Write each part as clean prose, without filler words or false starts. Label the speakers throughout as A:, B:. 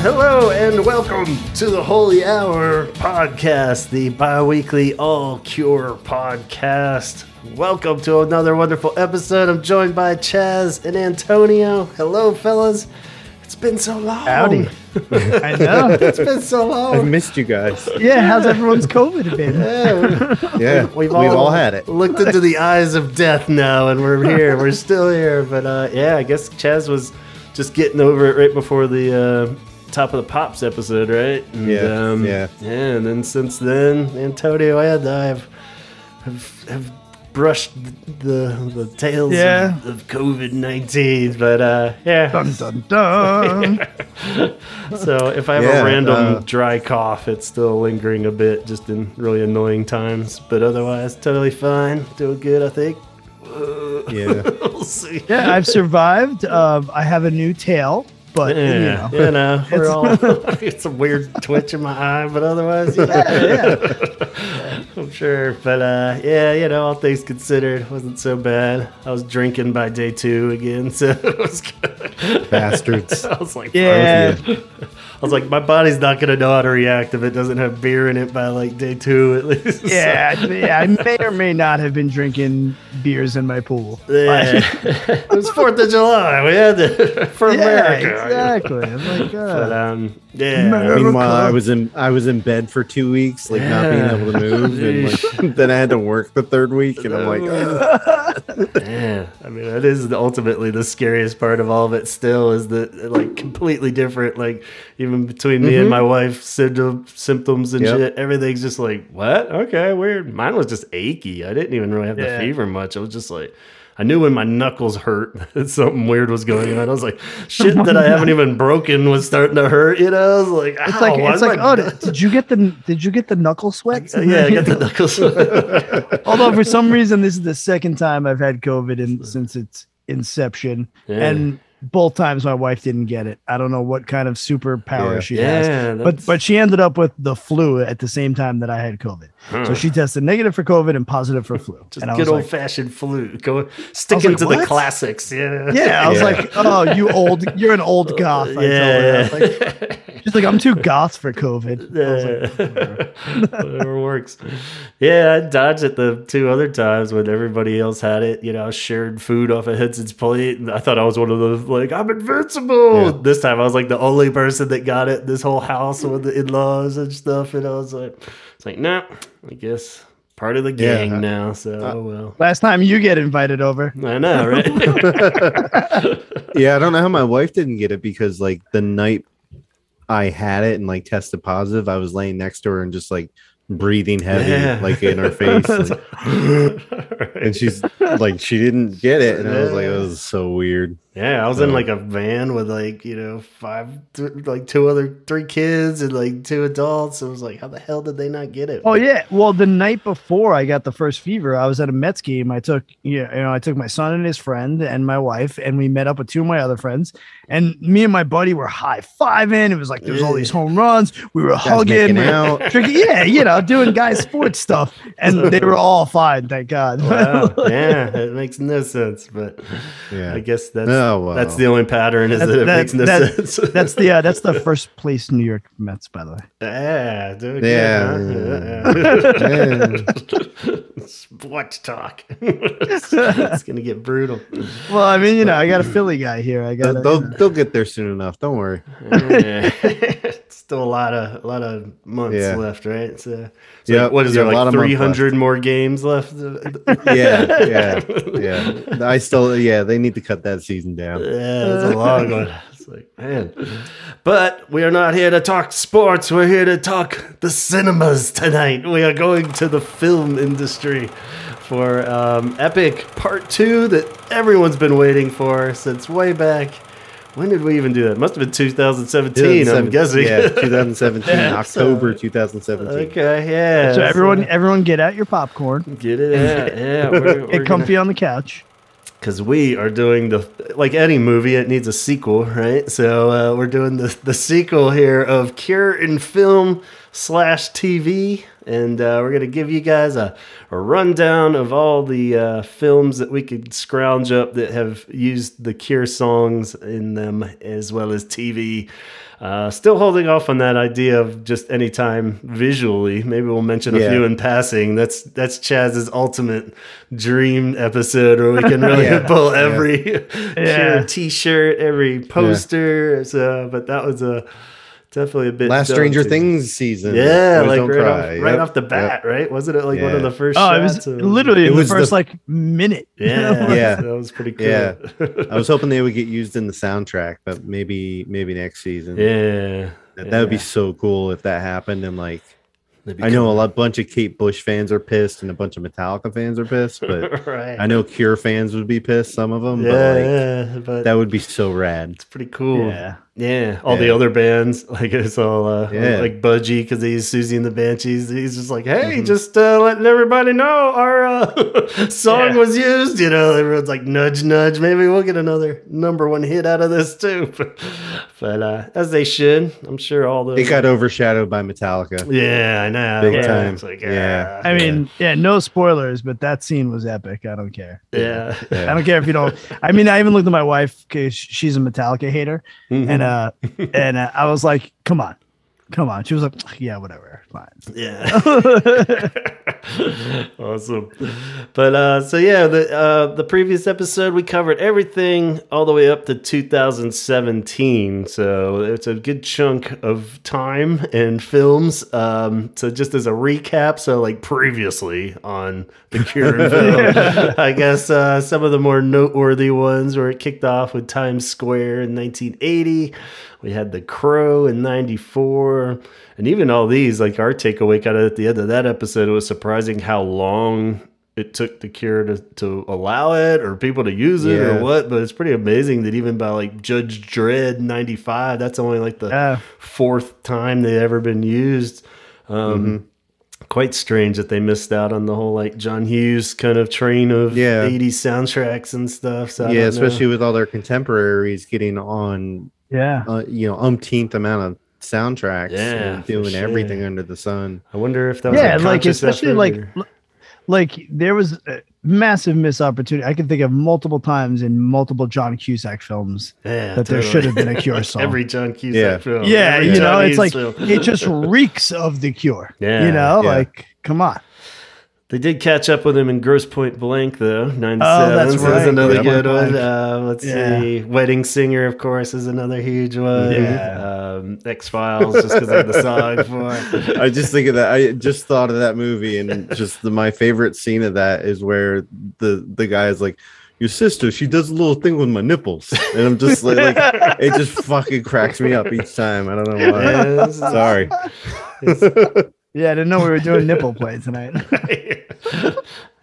A: Hello and welcome to the Holy Hour podcast, the bi-weekly all-cure podcast. Welcome to another wonderful episode. I'm joined by Chaz and Antonio. Hello, fellas. It's been so long.
B: Howdy. I know.
A: It's been so long.
C: I've missed you guys.
B: Yeah, how's everyone's COVID been?
C: Yeah, we've all had it.
A: Looked into the eyes of death now, and we're here. We're still here. But yeah, I guess Chaz was just getting over it right before the Top of the Pops episode, right? And,
C: yeah.
A: And then since then, Antonio and I have brushed the tales of COVID-19, but yeah.
B: Dun dun dun.
A: So if I have a random dry cough, it's still lingering a bit, just in really annoying times. But otherwise, totally fine. Doing good, I think.
C: Yeah.
A: We'll see.
B: Yeah, I've survived. I have a new tail, but
A: You know, we're all it's a weird twitch in my eye, but otherwise, I'm sure. But yeah, you know, all things considered, it wasn't so bad. I was drinking by day 2 again, so it was good.
C: Bastards.
A: I was like,
B: yeah.
A: I was like, my body's not gonna know how to react if it doesn't have beer in it by like day 2 at least.
B: Yeah, I may or may not have been drinking beers in my pool.
A: Yeah. It was 4th of July. We had to for America.
B: Exactly. I'm like,
A: But yeah.
C: Meanwhile, I was in bed for 2 weeks, like not being able to move, and like, then I had to work the 3rd week, and I'm like,
A: yeah. I mean, that is ultimately the scariest part of all of it. Still, is that like completely different. Like even between me and my wife, symptoms and shit, everything's just like, what? Okay, weird. Mine was just achy. I didn't even really have the fever much. It was just like, I knew when my knuckles hurt that something weird was going on. I was like, shit that I haven't even broken was starting to hurt. You know, I was like,
B: did you get the knuckle sweats?
A: Yeah, I got the knuckle sweat.
B: Although for some reason this is the second time I've had COVID since its inception, and both times my wife didn't get it. I don't know what kind of superpower she has, but she ended up with the flu at the same time that I had COVID. So she tested negative for COVID and positive for flu.
A: Just good old fashioned flu. Sticking to the classics. Yeah.
B: Yeah. I was like, oh, you're an old goth. She's like, I'm too goth for COVID. I was like,
A: whatever works. Yeah, I dodged it the 2 other times when everybody else had it. You know, I shared food off of Hudson's plate, and I thought I was one of those, like, I'm invincible. Yeah. This time I was like the only person that got it. This whole house with the in-laws and stuff, and I was like, nah, I guess part of the gang now. So oh well.
B: Last time you get invited over.
A: I know, right?
C: yeah, I don't know how my wife didn't get it, because like the night I had it and like tested positive, I was laying next to her and just like breathing heavy, like in her face, like, and she's like, she didn't get it, and I was like, it was so weird.
A: Yeah, I was in like a van with like, you know, 3 kids and like 2 adults. It was like, how the hell did they not get it?
B: Oh yeah, well, the night before I got the first fever, I was at a Mets game. I took my son and his friend and my wife, and we met up with 2 of my other friends. And me and my buddy were high-fiving. It was like there was all these home runs. We were hugging, doing guys sports stuff, and they were all fine, thank God.
A: Wow. Yeah, it makes no sense, but I guess that's the only pattern is that it makes no sense.
B: That's the first place New York Mets, by the way.
A: Yeah, dude. Yeah. Sports talk. It's gonna get brutal.
B: Well, I mean, you know, I got a Philly guy here.
C: They'll get there soon enough. Don't worry.
A: Still a lot of months left, right? So
C: yeah,
A: what is there, like 300 more games left?
C: yeah. I still, they need to cut that season down.
A: Yeah, that's a long one. It's like, man. But we are not here to talk sports. We're here to talk the cinemas tonight. We are going to the film industry for Epic Part 2 that everyone's been waiting for since way back. When did we even do that? Must have been 2017, I'm guessing.
C: Yeah, 2017, October 2017.
A: Okay, yeah.
B: So everyone get out your popcorn.
A: Get it out, yeah. We're
B: get comfy on the couch.
A: Because we are doing like any movie, it needs a sequel, right? So we're doing the sequel here of Cure in Film /TV. and we're going to give you guys a rundown of all the films that we could scrounge up that have used the Cure songs in them, as well as TV. Still holding off on that idea of just anytime visually. Maybe we'll mention a few in passing. That's Chaz's ultimate dream episode where we can really pull every Cure t-shirt, every poster. So, but that was definitely a bit
C: last Stranger Things season.
A: Yeah, like right off the bat, right? Wasn't it like one of the first shots?
B: It was literally the first minute.
A: Yeah, that was pretty cool.
C: Yeah, I was hoping they would get used in the soundtrack, but maybe next season.
A: Yeah,
C: that would be so cool if that happened. And like, I know a bunch of Kate Bush fans are pissed, and a bunch of Metallica fans are pissed, but I know Cure fans would be pissed. Some of them, but that would be so rad.
A: It's pretty cool. Yeah, all the other bands, like it's all like Budgie, because they use Susie and the Banshees. He's just like, hey, just letting everybody know our song was used. You know, everyone's like, nudge, nudge. Maybe we'll get another #1 hit out of this too. But as they should, I'm sure all the
C: it got overshadowed by Metallica.
A: Yeah, I know,
C: big time.
A: It's like,
B: I mean, no spoilers, but that scene was epic. I don't care.
A: Yeah.
B: I don't care if you don't. I mean, I even looked at my wife because she's a Metallica hater, and I was like, come on. She was like, yeah, whatever, fine.
A: Yeah. Awesome. But so yeah, the previous episode we covered everything all the way up to 2017. So it's a good chunk of time and films. So just as a recap, so like previously on the Cure film, I guess some of the more noteworthy ones where it kicked off with Times Square in 1980. We had The Crow in 94. And even all these, like our takeaway kind of at the end of that episode, it was surprising how long it took the Cure to allow it or people to use it or what. But it's pretty amazing that even by like Judge Dredd 95, that's only like the fourth time they've ever been used. Quite strange that they missed out on the whole like John Hughes kind of train of 80s soundtracks and stuff. So
C: especially with all their contemporaries getting on umpteenth amount of soundtracks and doing everything under the sun.
A: I wonder if that was a conscious
B: especially
A: effort
B: like there was a massive missed opportunity. I can think of multiple times in multiple John Cusack films that there should have been a Cure song.
A: Every John Cusack film.
B: Yeah,
A: Every
B: you know,
A: John
B: it's like
A: Hughes film.
B: it just reeks of the Cure.
A: Yeah,
B: you know, like come on.
A: They did catch up with him in Grosse Point Blank, though. 97.
B: That's
A: so that's another good one.
B: Blank.
A: Let's see. Wedding Singer, of course, is another huge one. X-Files, just because I had the song for.
C: I just think of that. I just thought of that movie, and just my favorite scene of that is where the guy is like, your sister, she does a little thing with my nipples. And I'm just like it just fucking cracks me up each time. I don't know why. Sorry.
B: Yeah, I didn't know we were doing nipple play tonight.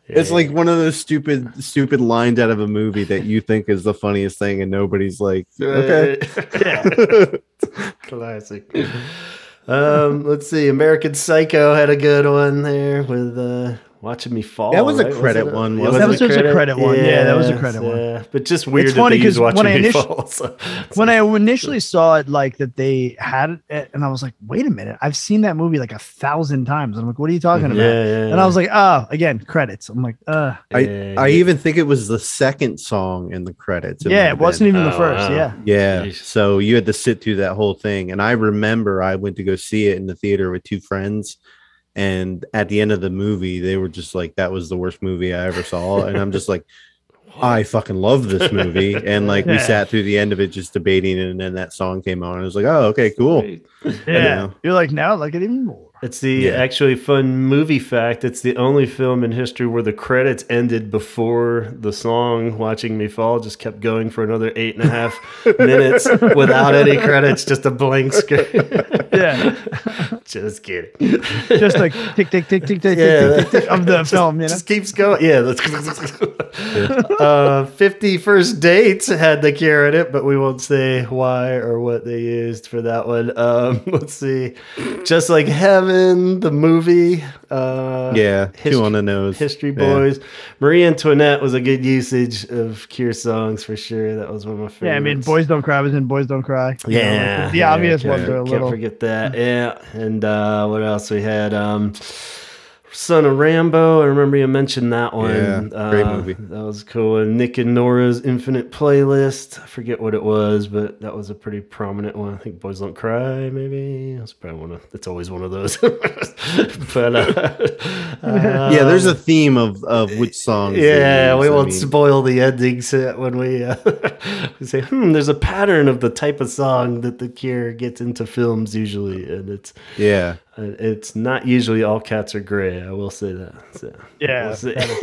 C: It's like one of those stupid lines out of a movie that you think is the funniest thing, and nobody's like, okay.
A: Classic. Let's see. American Psycho had a good one there with Watching Me Fall.
C: That was a credit one.
B: That was just a credit one. Yeah, that was a credit one.
A: But just weird that they use Watching Me Fall.
B: When I initially saw it, like that they had it, and I was like, wait a minute, I've seen that movie like 1,000 times. I'm like, what are you talking about? And I was like, oh, again, credits. I'm like,
C: I even think it was the second song in the credits.
B: It wasn't even the first.
C: Wow. Yeah. So you had to sit through that whole thing. And I remember I went to go see it in the theater with two friends. And at the end of the movie, they were just like, that was the worst movie I ever saw. And I'm just like, I fucking love this movie. And like, we sat through the end of it just debating. And then that song came on. I was like, oh, okay, cool.
B: Yeah. You're like, now I like it even more.
A: It's the actually fun movie fact. It's the only film in history where the credits ended before the song "Watching Me Fall" just kept going for another 8.5 minutes without any credits, just a blank screen. Just kidding.
B: Just like tick tick tick tick tick tick tick of the film. You know,
A: just keeps going. Yeah. 50 First Dates had the Cure in it, but we won't say why or what they used for that one. Let's see. Just Like Heaven Gavin, the movie.
C: Two on the nose.
A: History Boys. Marie Antoinette was a good usage of Cure songs for sure. That was one of my favorites.
B: Yeah, I mean, Boys Don't Cry was in Boys Don't Cry.
A: Yeah.
B: The obvious ones are a
A: Can't
B: little.
A: forget that. Yeah. And what else? We had Son of Rambo. I remember you mentioned that one.
C: Yeah, great movie.
A: That was cool. And Nick and Nora's Infinite Playlist. I forget what it was, but that was a pretty prominent one. I think Boys Don't Cry, maybe. That's probably it's always one of those. But
C: yeah, there's a theme of which songs.
A: Yeah, we won't spoil the endings when we say, there's a pattern of the type of song that the Cure gets into films usually, and it's not usually All Cats Are Gray. I will say that. So,
B: yeah.
A: we'll see. Let's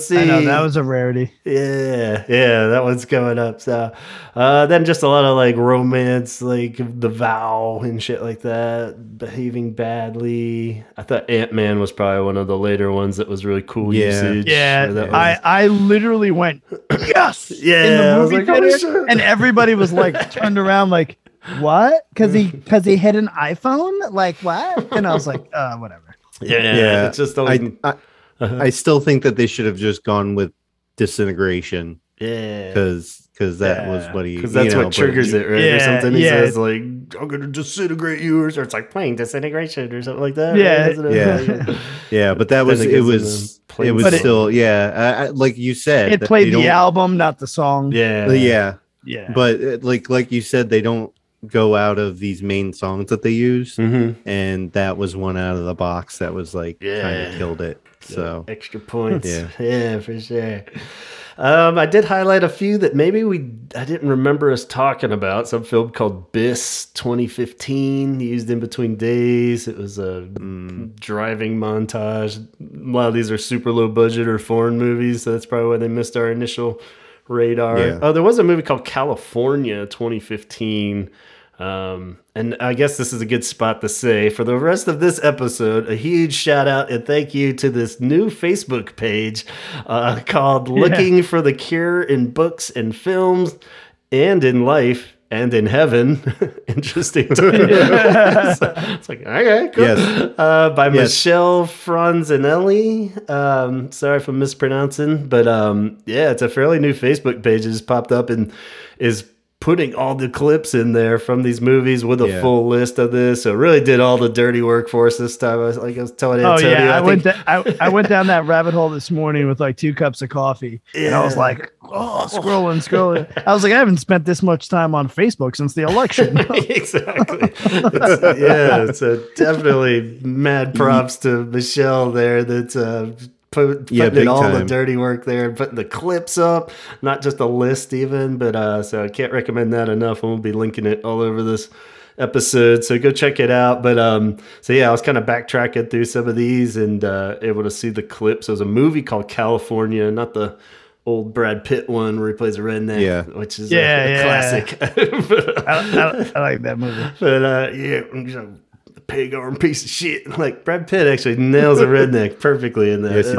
A: see.
B: I know, that was a rarity.
A: Yeah, that one's coming up. So, then just a lot of like romance, like The Vow and shit like that. Behaving Badly. I thought Ant-Man was probably one of the later ones that was really cool usage.
B: Yeah, I literally went yes.
A: Yeah,
B: in the movie
A: like,
B: theater, and everybody was like turned around like, what? Because he had an iPhone? Like what? And I was like, whatever.
A: Yeah. It's just always...
C: I still think that they should have just gone with Disintegration.
A: Yeah.
C: Because that was what he...
A: Because that's what triggers it, right? Or something. He says like, I'm going to disintegrate you. Or it's like playing Disintegration or something like that.
B: Yeah.
A: Right?
C: Yeah, but that was... It was still... Yeah. Like you said...
B: It played the album, not the song.
C: Yeah. But like you said, they don't go out of these main songs that they use, and that was one out of the box that was like kind of killed it. So
A: extra points. Yeah, for sure. I did highlight a few that maybe I didn't remember us talking about. Some film called Biss 2015, used In Between Days. It was a driving montage. A lot of these are super low budget or foreign movies, so that's probably why they missed our initial radar. Oh, there was a movie called California 2015. And I guess this is a good spot to say for the rest of this episode, a huge shout out and thank you to this new Facebook page called Looking for the Cure in Books and Films and in Life and in Heaven. Interesting. It's like, okay, cool. Yes. By Michelle Franzanelli. Sorry if I'm mispronouncing, but it's a fairly new Facebook page. It just popped up and is putting all the clips in there from these movies with a full list of this. So it really did all the dirty work for us this time. I was telling Antonio.
B: I went down that rabbit hole this morning with like 2 cups of coffee. And I was like, scrolling. I was like, I haven't spent this much time on Facebook since the election.
A: Exactly. So definitely mad props to Michelle there that's putting in all the dirty work there, putting the clips up, not just a list even, but so I can't recommend that enough. And we'll be linking it all over this episode, so go check it out. But I was kind of backtracking through some of these and able to see the clips. There's a movie called California, not the old Brad Pitt one where he plays a redneck, which is a classic.
B: I like that movie.
A: But pig arm piece of shit. Like Brad Pitt actually nails a redneck perfectly in that.
C: Yes, he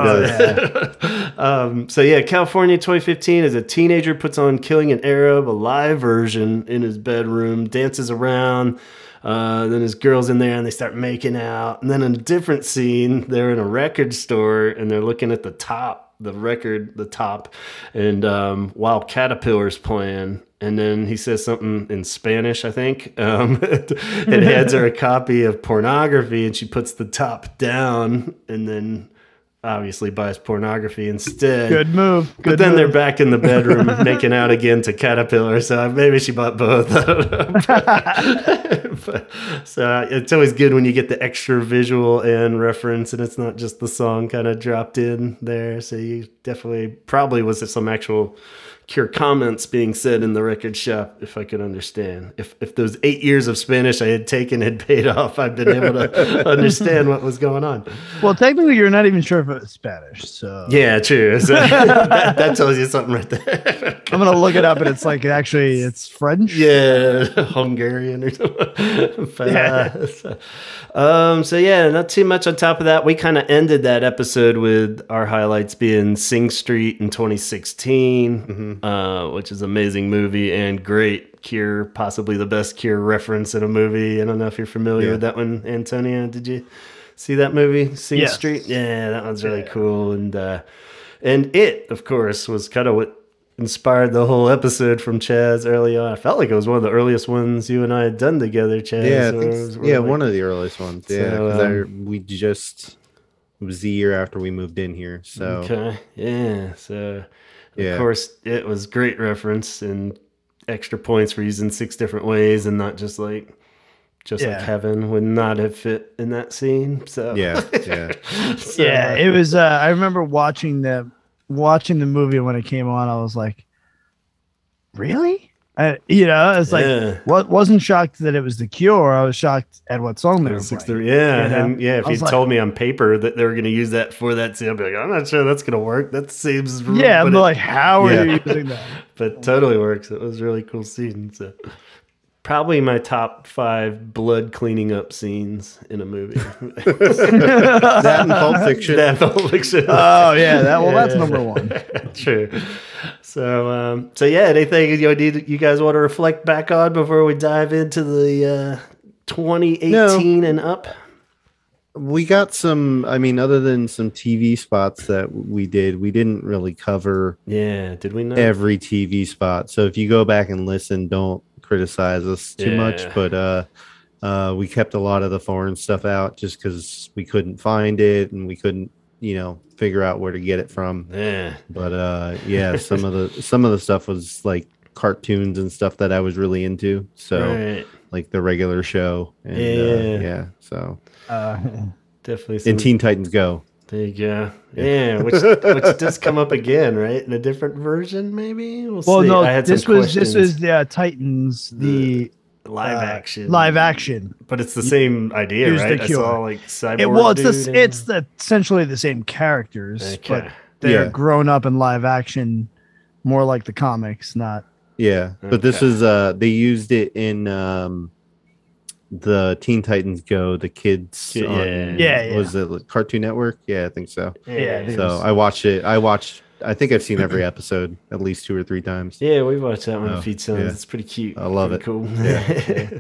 A: does. California 2015 as a teenager puts on Killing an Arab, a live version in his bedroom, dances around. Then his girl's in there and they start making out. And then in a different scene, they're in a record store and they're looking at the top, and while Caterpillar's playing. And then he says something in Spanish, I think, and hands her a copy of pornography, and she puts the top down and then obviously buys pornography instead.
B: Good move.
A: But then they're back in the bedroom making out again to Caterpillar, so maybe she bought both. I don't know. So it's always good when you get the extra visual and reference, and it's not just the song kind of dropped in there. So you definitely probably was some actual Cure comments being said in the record shop, if I could understand. If those 8 years of Spanish I had taken had paid off, I'd been able to understand what was going on.
B: Well, technically, you're not even sure if it was Spanish. So
A: yeah, true. So that tells you something right there.
B: I'm gonna look it up, and it's like actually it's French.
A: Yeah, Hungarian or something. Not too much on top of that. We kind of ended that episode with our highlights being Sing Street in 2016. which is an amazing movie and great Cure, possibly the best Cure reference in a movie. I don't know if you're familiar with that one, Antonio. Did you see that movie, Sing Street? Yeah, that one's really cool. And it, of course, was kind of what inspired the whole episode from Chaz early on. I felt like it was one of the earliest ones you and I had done together, Chaz.
C: Yeah, one of the earliest ones. Yeah, because it was the year after we moved in here. So
A: okay, yeah. So of course, it was great reference and extra points for using 6 different ways and not just like Heaven would not have fit in that scene. So
B: yeah. It was. I remember watching the movie when it came on. I was like, really? It's like, wasn't shocked that it was The Cure. I was shocked at what song they were playing.
A: If you told me on paper that they were going to use that for that scene, I'd be like, I'm not sure that's going to work. That seems
B: I'm like, how are you using that?
A: But totally works. It was a really cool scene. So probably my top 5 blood cleaning up scenes in a movie.
C: That and Pulp Fiction.
B: Oh yeah, that's number 1.
A: True. So anything you guys want to reflect back on before we dive into the 2018 and up?
C: We got some. I mean, other than some TV spots that we didn't really cover.
A: Yeah, did we not?
C: Every TV spot. So if you go back and listen, don't criticize us too much. But we kept a lot of the foreign stuff out just because we couldn't find it and we couldn't, figure out where to get it from.
A: Yeah.
C: But some of the stuff was like cartoons and stuff that I was really into. So like the regular show. And, so
A: definitely.
C: And Teen Titans Go.
A: There you go. Yeah, which does come up again, right? In a different version, maybe. We'll see.
B: No,
A: I had
B: this was the Titans, the
A: live action.
B: Live action,
A: but it's the same idea, right?
B: I saw
A: like cyborg.
B: It's essentially the same characters, but they're grown up in live action, more like the comics, not.
C: Yeah, but this is they used it in the Teen Titans Go, the kids. Was it Cartoon Network? Yeah, I think so.
A: Yeah.
C: So I watched it. I think I've seen every episode at least 2 or 3 times.
A: Yeah, we watched that one a few times.
C: Yeah.
A: It's pretty cute.
C: I love it.
A: Cool.
C: Yeah.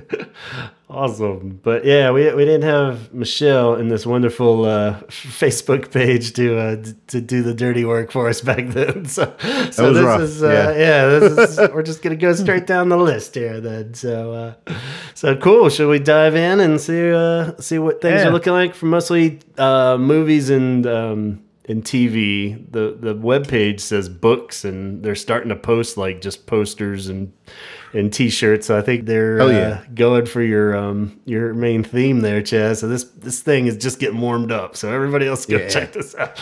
A: Awesome. But yeah, we didn't have Michelle in this wonderful Facebook page to do the dirty work for us back then. So
C: this
A: rough.
C: Is
A: we're just gonna go straight down the list here then. So cool. Should we dive in and see what things are looking like for mostly movies and TV? The webpage says books, and they're starting to post like just posters and T-shirts. So I think they're going for your main theme there, Chaz. So this thing is just getting warmed up. So everybody else go check this out.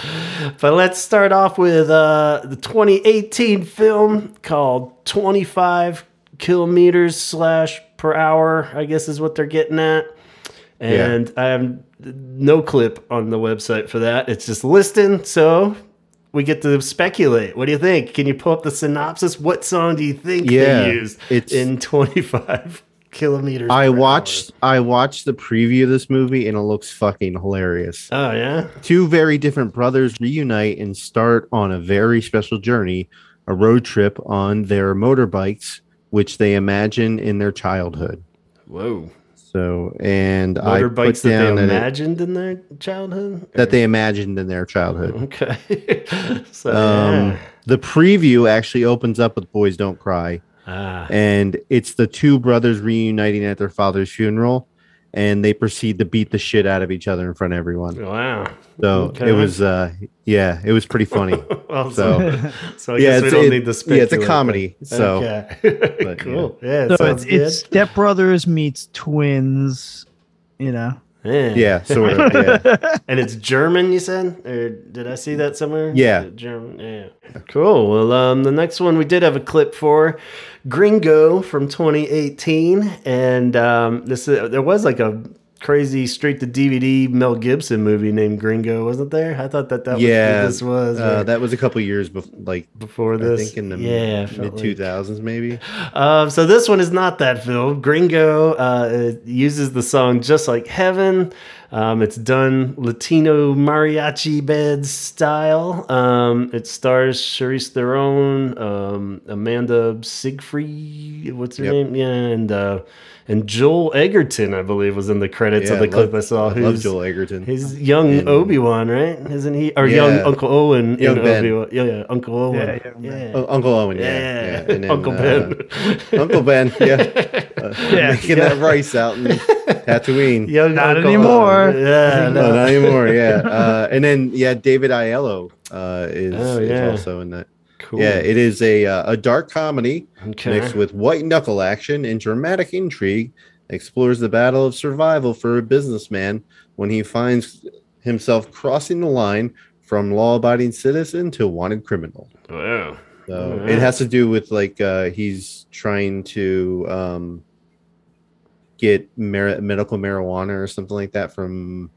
A: But let's start off with the 2018 film called 25 kilometers / per hour, I guess is what they're getting at. And I have no clip on the website for that. It's just listing. So we get to speculate. What do you think? Can you pull up the synopsis? What song do you think they used in 25 kilometers?
C: I watched the preview of this movie and it looks fucking hilarious.
A: Oh yeah.
C: 2 very different brothers reunite and start on a very special journey, a road trip on their motorbikes, which they imagine in their childhood.
A: Whoa.
C: So, and
A: motorbikes that they imagined in their childhood?
C: That they imagined in their childhood.
A: Okay.
C: The preview actually opens up with Boys Don't Cry. And it's the 2 brothers reuniting at their father's funeral, and they proceed to beat the shit out of each other in front of everyone.
A: Wow.
C: So it was, it was pretty funny.
A: Well, so I guess we don't need to speculate.
C: Yeah, it's a comedy. So
A: but, cool. Yeah,
B: so it's Step Brothers meets twins,
C: Yeah, sort of. Yeah.
A: And it's German, you said? Or did I see that somewhere?
C: Yeah.
A: German. Yeah. Cool. Well, the next one we did have a clip for, Gringo from 2018, and there was like a crazy straight to DVD Mel Gibson movie named Gringo, wasn't there? I thought that was what this was.
C: That was a couple years
A: before this.
C: I think in the mid 2000s, maybe.
A: So this one is not that film. Gringo uses the song Just Like Heaven It's done Latino mariachi band style. It stars Charlize Theron, Amanda Siegfried, what's her name? Yeah, and Joel Egerton, I believe, was in the credits of the clip I saw.
C: I love Joel Egerton.
A: He's young Obi-Wan, right? Isn't he? Or young Uncle Owen in Obi-Wan. Yeah, Uncle Owen.
C: Yeah. Uncle Owen, yeah. And then,
A: Uncle Ben.
C: Uncle Ben, making that rice out in Tatooine.
B: Young not Uncle anymore.
A: Yeah,
C: no, not anymore, yeah. And then, David Aiello is also in that. Cool. Yeah, it is a dark comedy mixed with white knuckle action and dramatic intrigue. Explores the battle of survival for a businessman when he finds himself crossing the line from law-abiding citizen to wanted criminal.
A: Wow.
C: So it has to do with he's trying to get medical marijuana or something like that from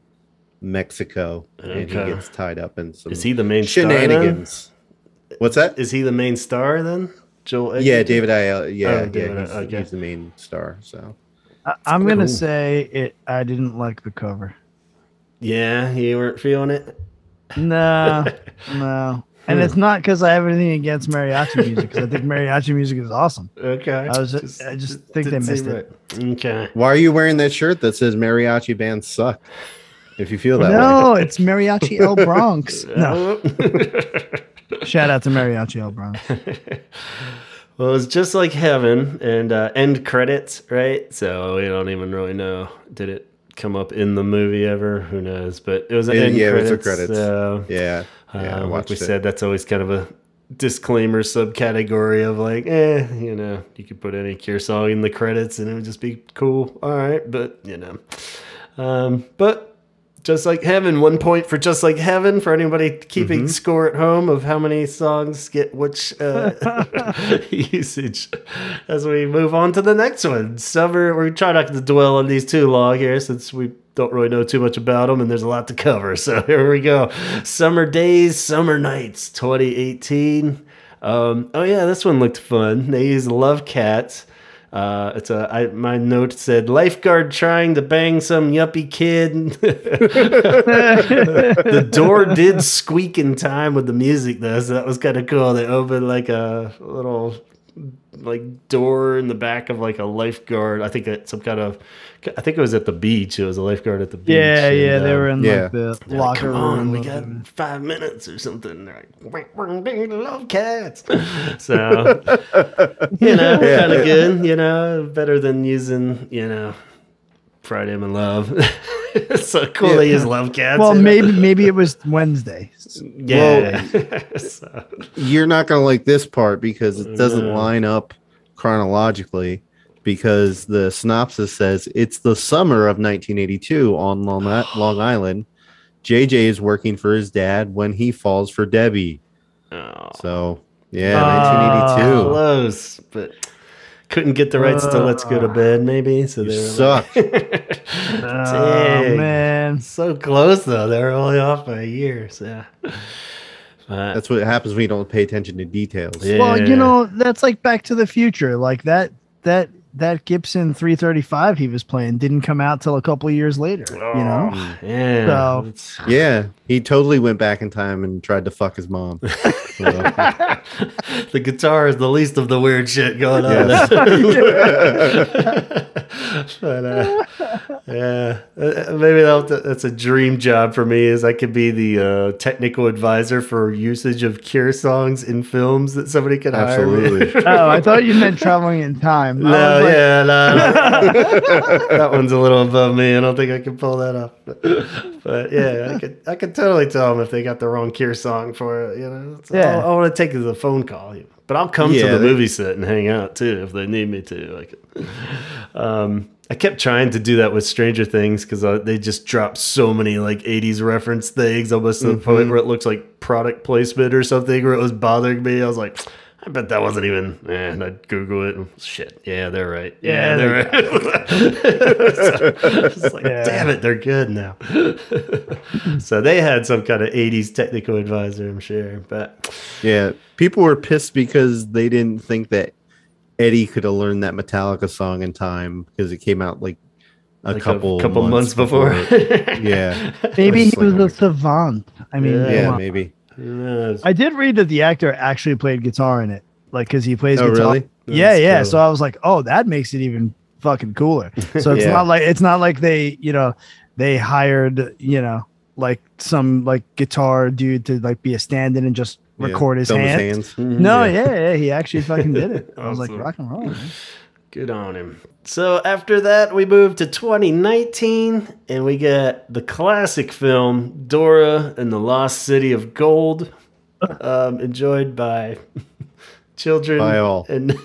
C: Mexico, and he gets tied up in some.
A: Is he the main
C: shenanigans?
A: Star,
C: What's that?
A: Is he the main star then? Joel Egerton?
C: Yeah, David Aiello. He's the main star. So
B: I'm gonna say it. I didn't like the cover.
A: Yeah, you weren't feeling it.
B: No. And it's not because I have anything against mariachi music, because I think mariachi music is awesome.
A: Okay.
B: I just think they missed it.
A: Okay.
C: Why are you wearing that shirt that says mariachi bands suck? If you feel that way.
B: No, it's Mariachi El Bronx. No. Shout out to Mariachi El Bronx.
A: Well, it was Just Like Heaven and end credits, right? So we don't even really know. Did it come up in the movie ever? Who knows? But it was an end credits.
C: It was a credits.
A: So, like we said, that's always kind of a disclaimer subcategory of like, you could put any Cure song in the credits and it would just be cool. All right, but but Just Like Heaven, 1 point for Just Like Heaven for anybody keeping score at home of how many songs get which usage. As we move on to the next one, Summer. We try not to dwell on these too long here since we don't really know too much about them and there's a lot to cover. So here we go. Summer Days, Summer Nights, 2018. This one looked fun. They used Love Cats. My note said lifeguard trying to bang some yuppie kid. The door did squeak in time with the music though, so that was kind of cool. They opened like a little door in the back of like a lifeguard. I think it was at the beach. It was a lifeguard at the beach.
B: They were in like the locker room.
A: We got 5 minutes or something. They're like, Love Cats. So, kind of good, better than using, Friday I'm in Love. So cool they use Love Cats.
B: Well, maybe it was Wednesday.
A: Yeah.
C: Well, you're not going to like this part because it doesn't line up chronologically, because the synopsis says it's the summer of 1982 on Long Island. JJ is working for his dad when he falls for Debbie.
A: Oh.
C: So, 1982.
A: Close, but couldn't get the rights to Let's Go to Bed, maybe. So they
C: suck.
B: Oh, man.
A: So close, though. They were only off by a year. So.
C: That's what happens when you don't pay attention to details.
B: Yeah. Well, that's like Back to the Future. Like that Gibson 335 he was playing didn't come out till a couple of years later.
A: Yeah.
B: So,
C: he totally went back in time and tried to fuck his mom.
A: The guitar is the least of the weird shit going on.
C: Yes.
A: But maybe that's a dream job for me. Is I could be the technical advisor for usage of Cure songs in films that somebody could hire me.
B: Oh, I thought you meant traveling in time.
A: No. That one's a little above me. I don't think I can pull that off. But yeah, I could totally tell them if they got the wrong Cure song for it. I want to take the phone call, but I'll come to the movie set and hang out too if they need me to. I kept trying to do that with Stranger Things because they just dropped so many like 80s reference things, almost to the point where it looks like product placement or something, where it was bothering me. I was like, I bet that wasn't even. And I'd Google it. And shit. Yeah, they're right. Yeah, they're right. It's like, damn it, they're good now. So they had some kind of 80s technical advisor, I'm sure. But
C: yeah, people were pissed because they didn't think that Eddie could have learned that Metallica song in time because it came out like a
A: like
C: couple
A: months before.
C: Yeah.
B: Maybe he was a savant. I mean,
C: Yeah, maybe.
B: I did read that the actor actually played guitar in it, like because he plays guitar.
C: Really?
B: Yeah,
A: That's
B: yeah.
A: cool.
B: So I was like, oh, that makes it even fucking cooler. So it's
C: Yeah.
B: not like they, they hired, like some like guitar dude to like be a stand-in and just record his
C: film
B: hands.
C: hands.
B: No, yeah, he actually fucking did it. I was like,
A: Awesome.
B: rock and roll, man.
A: Good on him. So after that, we moved to 2019, and we got the classic film Dora and the Lost City of Gold, enjoyed by children
C: By all.
A: and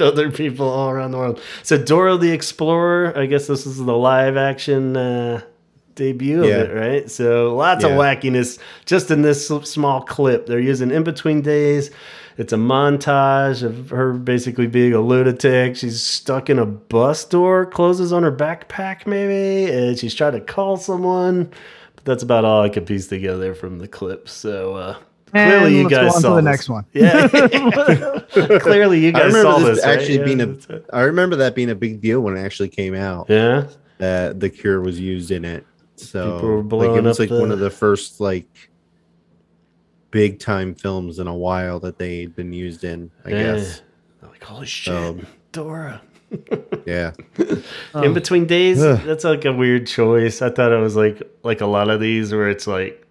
A: other people all around the world. So Dora the Explorer, I guess this is the live action debut of it, right? So lots of wackiness just in this small clip. They're using In Between Days. It's a montage of her basically being a lunatic. She's stuck in a bus door, closes on her backpack maybe, and she's trying to call someone. But that's about all I could piece together from the clip. So clearly you guys saw
B: the
A: this.
B: next one.
A: Yeah. Clearly you guys saw this.
C: Actually
A: right?
C: being I remember that being a big deal when it actually came out.
A: Yeah.
C: That The Cure was used in it. So
A: People were blowing
C: it was
A: up
C: one of the first big time films in a while that they'd been used in, I guess.
A: They're like, holy shit, Dora.
C: Yeah.
A: In Between Days, that's like a weird choice. I thought it was like a lot of these where it's like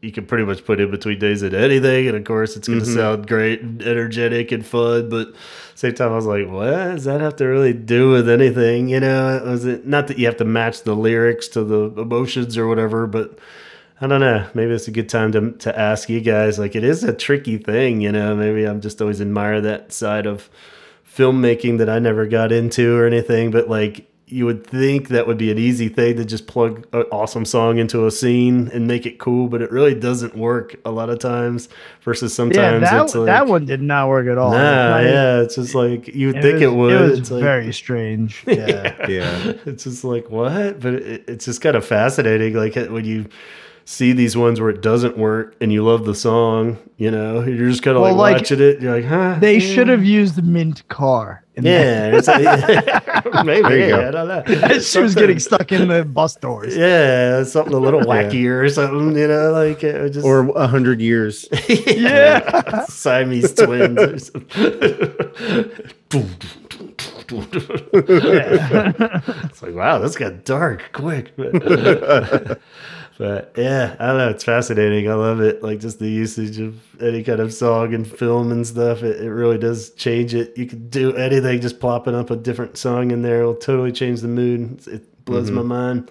A: you can pretty much put In Between Days in anything, and of course it's going to sound great and energetic and fun, but at the same time I was like, what does that have to really do with anything? Was it not that you have to match the lyrics to the emotions or whatever, but I don't know. Maybe it's a good time to ask you guys. Like, it is a tricky thing, Maybe I'm just always admire that side of filmmaking that I never got into or anything. But like, you would think that would be an easy thing to just plug an awesome song into a scene and make it cool, but it really doesn't work a lot of times. Versus sometimes it's like,
B: that one did not work at all.
A: It's just like you would think it would.
B: It was
A: like,
B: very strange. Yeah,
C: Yeah.
A: It's just like what, but it's just kind of fascinating. Like when you see these ones where it doesn't work and you love the song, you're just kind of watching it. You're like, huh?
B: They should have used Mint Car.
A: Maybe. I don't know.
B: She was getting stuck in the bus doors.
A: Yeah, something a little wackier or something, like it just
C: Or 100 Years.
B: Yeah.
A: Siamese twins or something. It's like, wow, this got dark quick. But yeah, I don't know. It's fascinating. I love it. Like just the usage of any kind of song and film and stuff. It really does change it. You could do anything, just plopping up a different song in there. It'll totally change the mood. It blows my mind.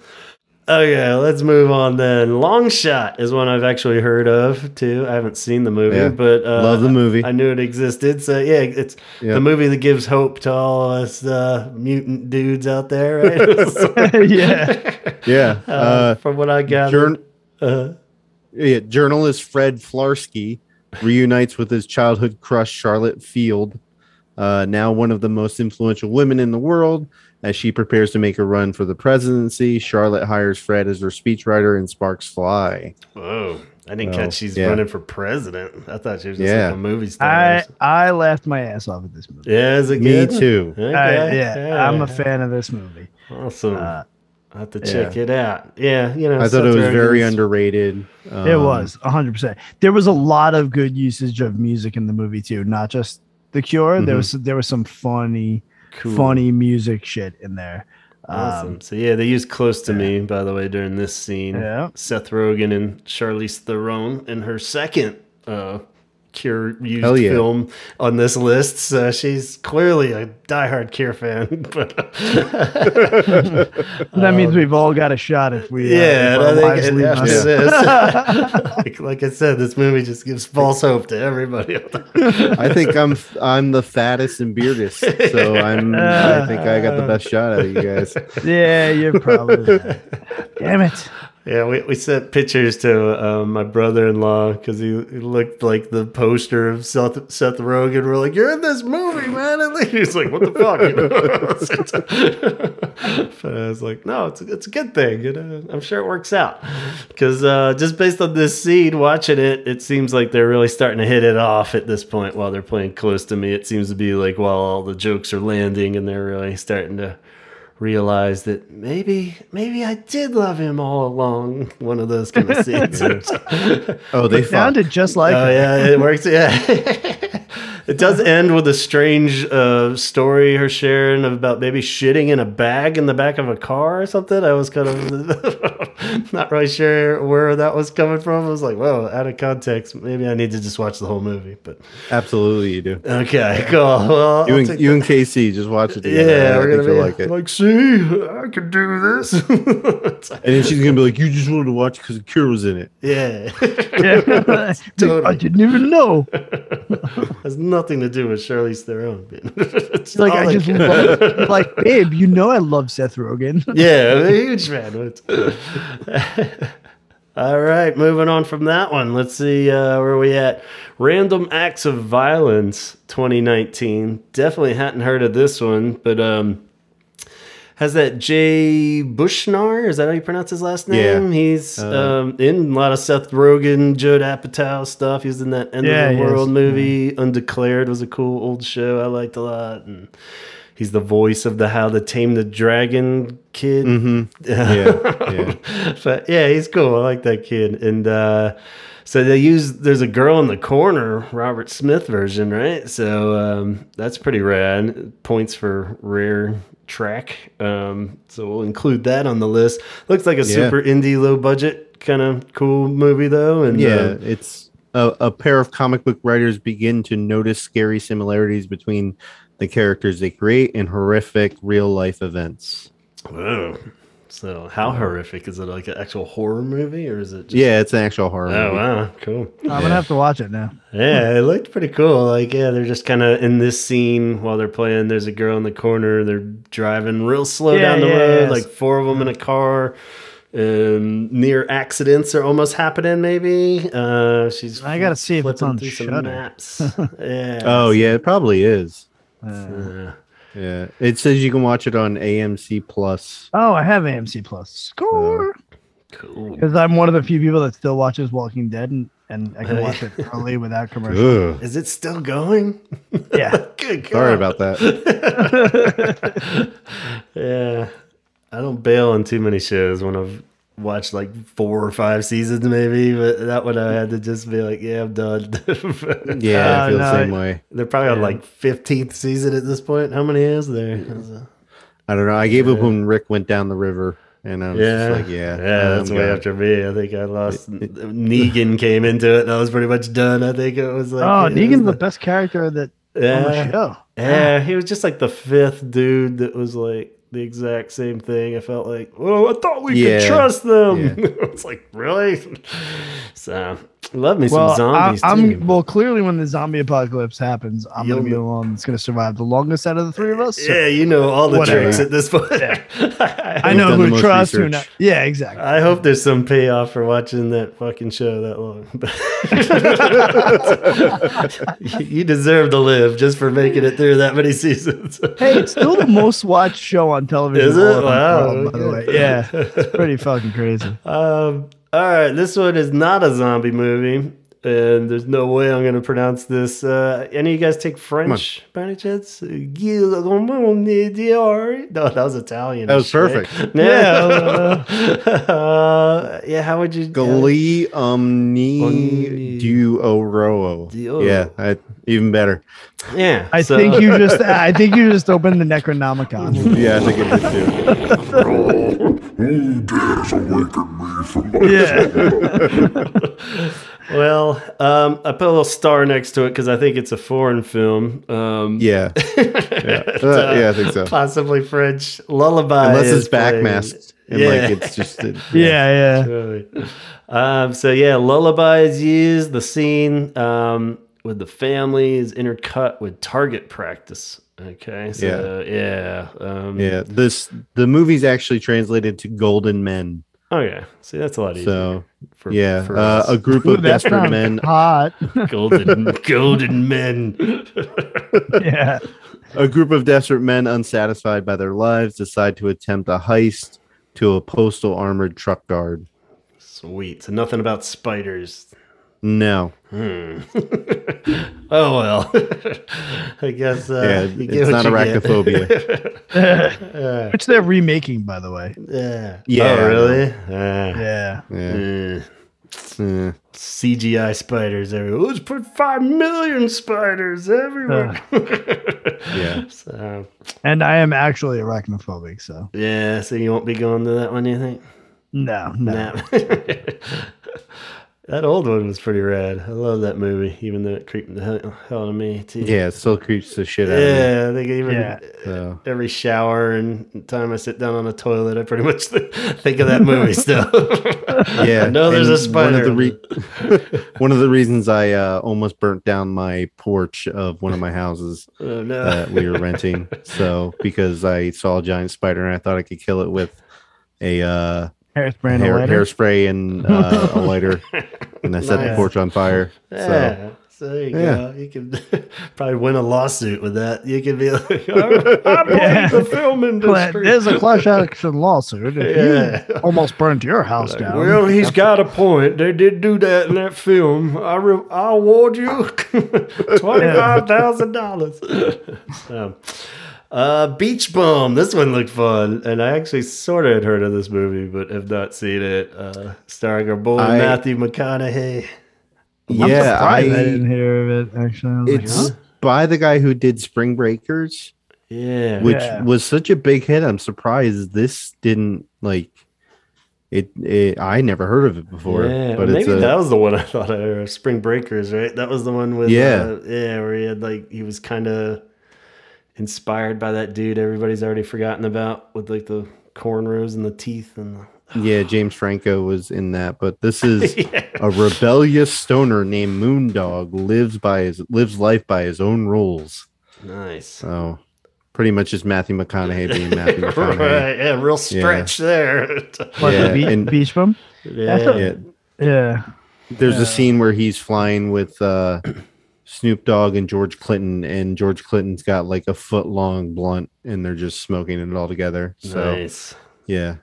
A: Okay, let's move on then. Long Shot is one I've actually heard of too. I haven't seen the movie, but
C: love the movie.
A: I knew it existed. So yeah, it's the movie that gives hope to all us mutant dudes out there, right?
C: Yeah.
A: From what I gathered.
C: Journalist Fred Flarsky reunites with his childhood crush Charlotte Field, now one of the most influential women in the world. As she prepares to make a run for the presidency, Charlotte hires Fred as her speechwriter and sparks fly.
A: Whoa. I didn't catch she's running for president. I thought she was just like a movie star.
B: I laughed my ass off at this movie.
A: Yeah, is it
C: Me
A: good?
C: too.
A: Okay.
B: I'm a fan of this movie.
A: Awesome. I'll have to check it out. Yeah,
C: I thought it was very underrated.
B: It was 100%. There was a lot of good usage of music in the movie too, not just The Cure. There was some funny music shit in there.
A: Awesome. So yeah, they used "Close to Me" by the way during this scene.
B: Yeah.
A: Seth Rogen and Charlize Theron in her second Cure used film on this list. So she's clearly a diehard Cure fan. But
B: that means we've all got a shot if we.
A: I think after this, like I said, this movie just gives false hope to everybody.
C: I think I'm the fattest and beardest, so I think I got the best shot out of you guys.
B: Yeah, you're probably. Damn it.
A: Yeah, we sent pictures to my brother-in-law because he looked like the poster of Seth Rogen. We're like, "You're in this movie, man!" And he's like, "What the fuck?" But I was like, "No, it's a good thing. I'm sure it works out." Because just based on this scene, watching it, it seems like they're really starting to hit it off at this point while they're playing Close to Me. It seems to be like while all the jokes are landing and they're really starting to realized that maybe I did love him all along. One of those kind of scenes.
C: Oh, they
B: sounded just like her.
A: Yeah, it works. Yeah. It does end with a strange story her sharing about maybe shitting in a bag in the back of a car or something. I was kind of not really sure where that was coming from. I was like, whoa, out of context. Maybe I need to just watch the whole movie. But
C: absolutely, you do.
A: Okay, cool. Well,
C: you and Casey just watch it together.
A: Yeah, we're gonna be
C: like it.
A: Like, see, I can do this.
C: And then she's gonna be like, you just wanted to watch because Kira's in it.
A: Yeah.
B: Totally. I didn't even know.
A: Has nothing to do with Charlize Theron.
B: It's like I just love, like, babe, you know I love Seth Rogen.
A: Yeah, I'm a huge fan. All right, moving on from that one. Let's see where are we at. Random Acts of Violence 2019. Definitely hadn't heard of this one, but has that Jay Bushnar? Is that how you pronounce his last name? Yeah. He's in a lot of Seth Rogen, Judd Apatow stuff. He was in that End of the World movie. Yeah. Undeclared was a cool old show I liked a lot. And he's the voice of the How to Tame the Dragon kid. Mm-hmm. Yeah. But yeah, he's cool. I like that kid. And so there's a Girl in the Corner, Robert Smith version, right? So that's pretty rad. Points for rare track. So we'll include that on the list. Looks like a super indie, low budget kind of cool movie though. And
C: it's a pair of comic book writers begin to notice scary similarities between the characters they create and horrific real life events.
A: Whoa. So how horrific? Is it like an actual horror movie or is it just...
C: Yeah, it's an actual horror movie.
A: Oh, wow. Cool.
B: I'm going to have to watch it now.
A: Yeah, it looked pretty cool. Like, yeah, they're just kind of in this scene while they're playing. There's a girl in the corner. They're driving real slow down the road, like four of them in a car. Near accidents are almost happening, maybe. I
B: got to see if it's on Shudder.
A: Maps. Yeah.
C: Oh, yeah, it probably is. Yeah, it says you can watch it on AMC Plus.
B: Oh, I have AMC Plus. Score.
A: Cool.
B: Because I'm one of the few people that still watches Walking Dead, and I can watch it early without commercials.
A: Is it still going?
B: Yeah.
A: Good God.
C: Sorry about that.
A: Yeah, I don't bail on too many shows when I've watched like 4 or 5 seasons maybe, but that one I had to just be like, yeah, I'm done.
C: Yeah, I feel the same way.
A: They're probably on like 15th season at this point. How many is there?
C: I don't know. I gave up when Rick went down the river, and I was just like,
A: that's way after me. I think I lost. Negan came into it, and I was pretty much done. I think it was like,
B: Negan's the best character that on the show.
A: Yeah, he was just like the 5th dude that was like the exact same thing. I felt like, oh, I thought we could trust them. Yeah. It's like, really? So, love me some zombies too.
B: Well, clearly when the zombie apocalypse happens, I'm going to be the one that's going to survive the longest out of the 3 of us. So.
A: Yeah, you know all the tricks at this point.
B: Yeah. I know who to trust, who not. Yeah, exactly.
A: I hope there's some payoff for watching that fucking show that long. You deserve to live just for making it through that many seasons.
B: Hey, it's still the most watched show on television.
A: Is it? Wow.
B: By the way. Yeah, it's pretty fucking crazy.
A: All right, this one is not a zombie movie, and there's no way I'm going to pronounce this. Any of you guys take French by any chance? No, that was Italian.
C: That was perfect.
A: Yeah. Yeah, how would you...
C: Gli omni du oro. Yeah, even better.
A: Yeah.
B: I think you just opened the Necronomicon.
C: Yeah, I think it did too.
D: Who dares awaken me from my
A: Well, I put a little star next to it because I think it's a foreign film.
C: Yeah, I think so.
A: Possibly French. Lullaby.
C: Unless it's backmasked. And like it's just
B: yeah.
A: So Lullaby is used. The scene with the family is intercut with target practice. Okay, so
C: the movie's actually translated to Golden Men.
A: Oh yeah, see that's a lot easier.
C: So a group of desperate men.
B: Hot.
A: golden men.
B: Yeah.
C: A group of desperate men unsatisfied by their lives decide to attempt a heist to a postal armored truck guard.
A: Sweet. So nothing about spiders.
C: No.
A: Oh well. I guess you get
C: it's
A: what
C: not
A: you
C: arachnophobia.
B: Which they're remaking, by the way.
A: Yeah.
C: Yeah,
A: Oh really?
B: Yeah.
C: Yeah.
A: CGI spiders everywhere. Let's put 5 million spiders everywhere.
C: Yeah.
A: So
B: And I am actually arachnophobic, so
A: yeah, so you won't be going to that one, you think?
B: no.
A: Nah. That old one was pretty rad. I love that movie, even though it creeped the hell out of me too.
C: Yeah, it still creeps the shit out of me.
A: Yeah, I think even
C: So.
A: every shower and time I sit down on the toilet, I pretty much think of that movie still.
C: Yeah,
A: I know there's a
C: and
A: spider.
C: One of the reasons I almost burnt down my porch of one of my houses
A: Oh, no.
C: that we were renting. So because I saw a giant spider and I thought I could kill it with a hairspray and a lighter, and I set the porch on fire.
A: Yeah. So there you go. You can probably win a lawsuit with that. You can be like, I believe the film industry.
B: There's a class action lawsuit. If you almost burnt your house down.
A: Well, he's got a point. They did do that in that film. I'll award you $25,000. Beach Bum. This one looked fun, and I actually sort of had heard of this movie, but have not seen it. Starring our boy Matthew McConaughey.
C: Yeah,
B: I didn't hear of it actually.
C: It's by the guy who did Spring Breakers.
A: Yeah,
C: which was such a big hit. I'm surprised this didn't like it. I never heard of it before.
A: Yeah,
C: but
A: maybe that was the one I thought I heard. Spring Breakers, right? That was the one with where he had he was kind of inspired by that dude everybody's already forgotten about with like the cornrows and the teeth and the.
C: Yeah, James Franco was in that, but this is a rebellious stoner named Moondog lives life by his own rules.
A: Nice.
C: So pretty much just Matthew McConaughey being Matthew McConaughey.
A: Right, yeah, real stretch there.
B: And Beach Bum?
A: Yeah.
C: There's a scene where he's flying with Snoop Dogg and George Clinton, and George Clinton's got like a foot-long blunt, and they're just smoking it all together. So,
A: nice.
C: Yeah.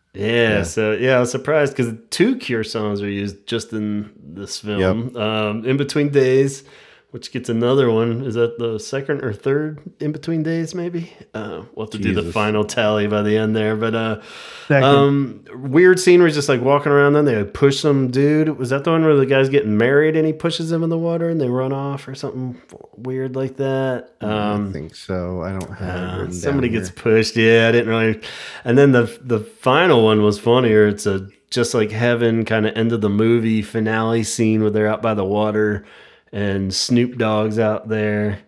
A: So I was surprised because 2 Cure songs are used just in this film. In Between Days, which gets another one. Is that the second or third In Between Days? Maybe we'll have to do the final tally by the end there. But weird scene where he's just like walking around. Then they push some dude. Was that the one where the guy's getting married and he pushes him in the water and they run off or something weird like that?
C: I think so. I don't have it.
A: Somebody gets pushed. Yeah, I didn't really. And then the final one was funnier. It's a just like Heaven kind of end of the movie finale scene where they're out by the water and Snoop Dogg's out there.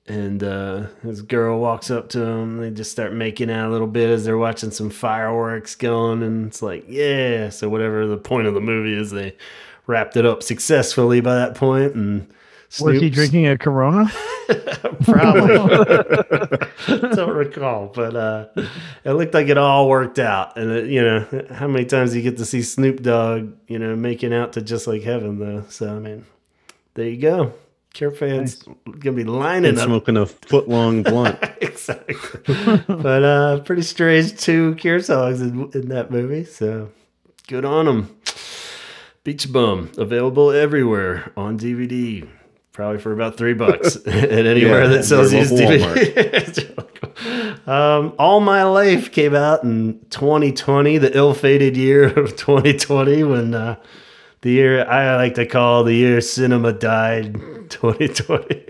A: And this girl walks up to him. They just start making out a little bit as they're watching some fireworks going. And it's like, yeah. So whatever the point of the movie is, they wrapped it up successfully by that point. And
B: was he drinking a Corona?
A: Probably. Don't recall. But it looked like it all worked out. And, how many times you get to see Snoop Dogg, making out to Just Like Heaven, though. So, I mean, there you go. Cure fans gonna be lining up,
C: smoking a foot-long blunt.
A: Exactly. But pretty strange 2 Cure songs in that movie. So good on them. Beach Bum available everywhere on DVD, probably for about $3 at anywhere that sells used DVD. All My Life came out in 2020, the ill-fated year of 2020, when. The year I like to call the year cinema died, 2020.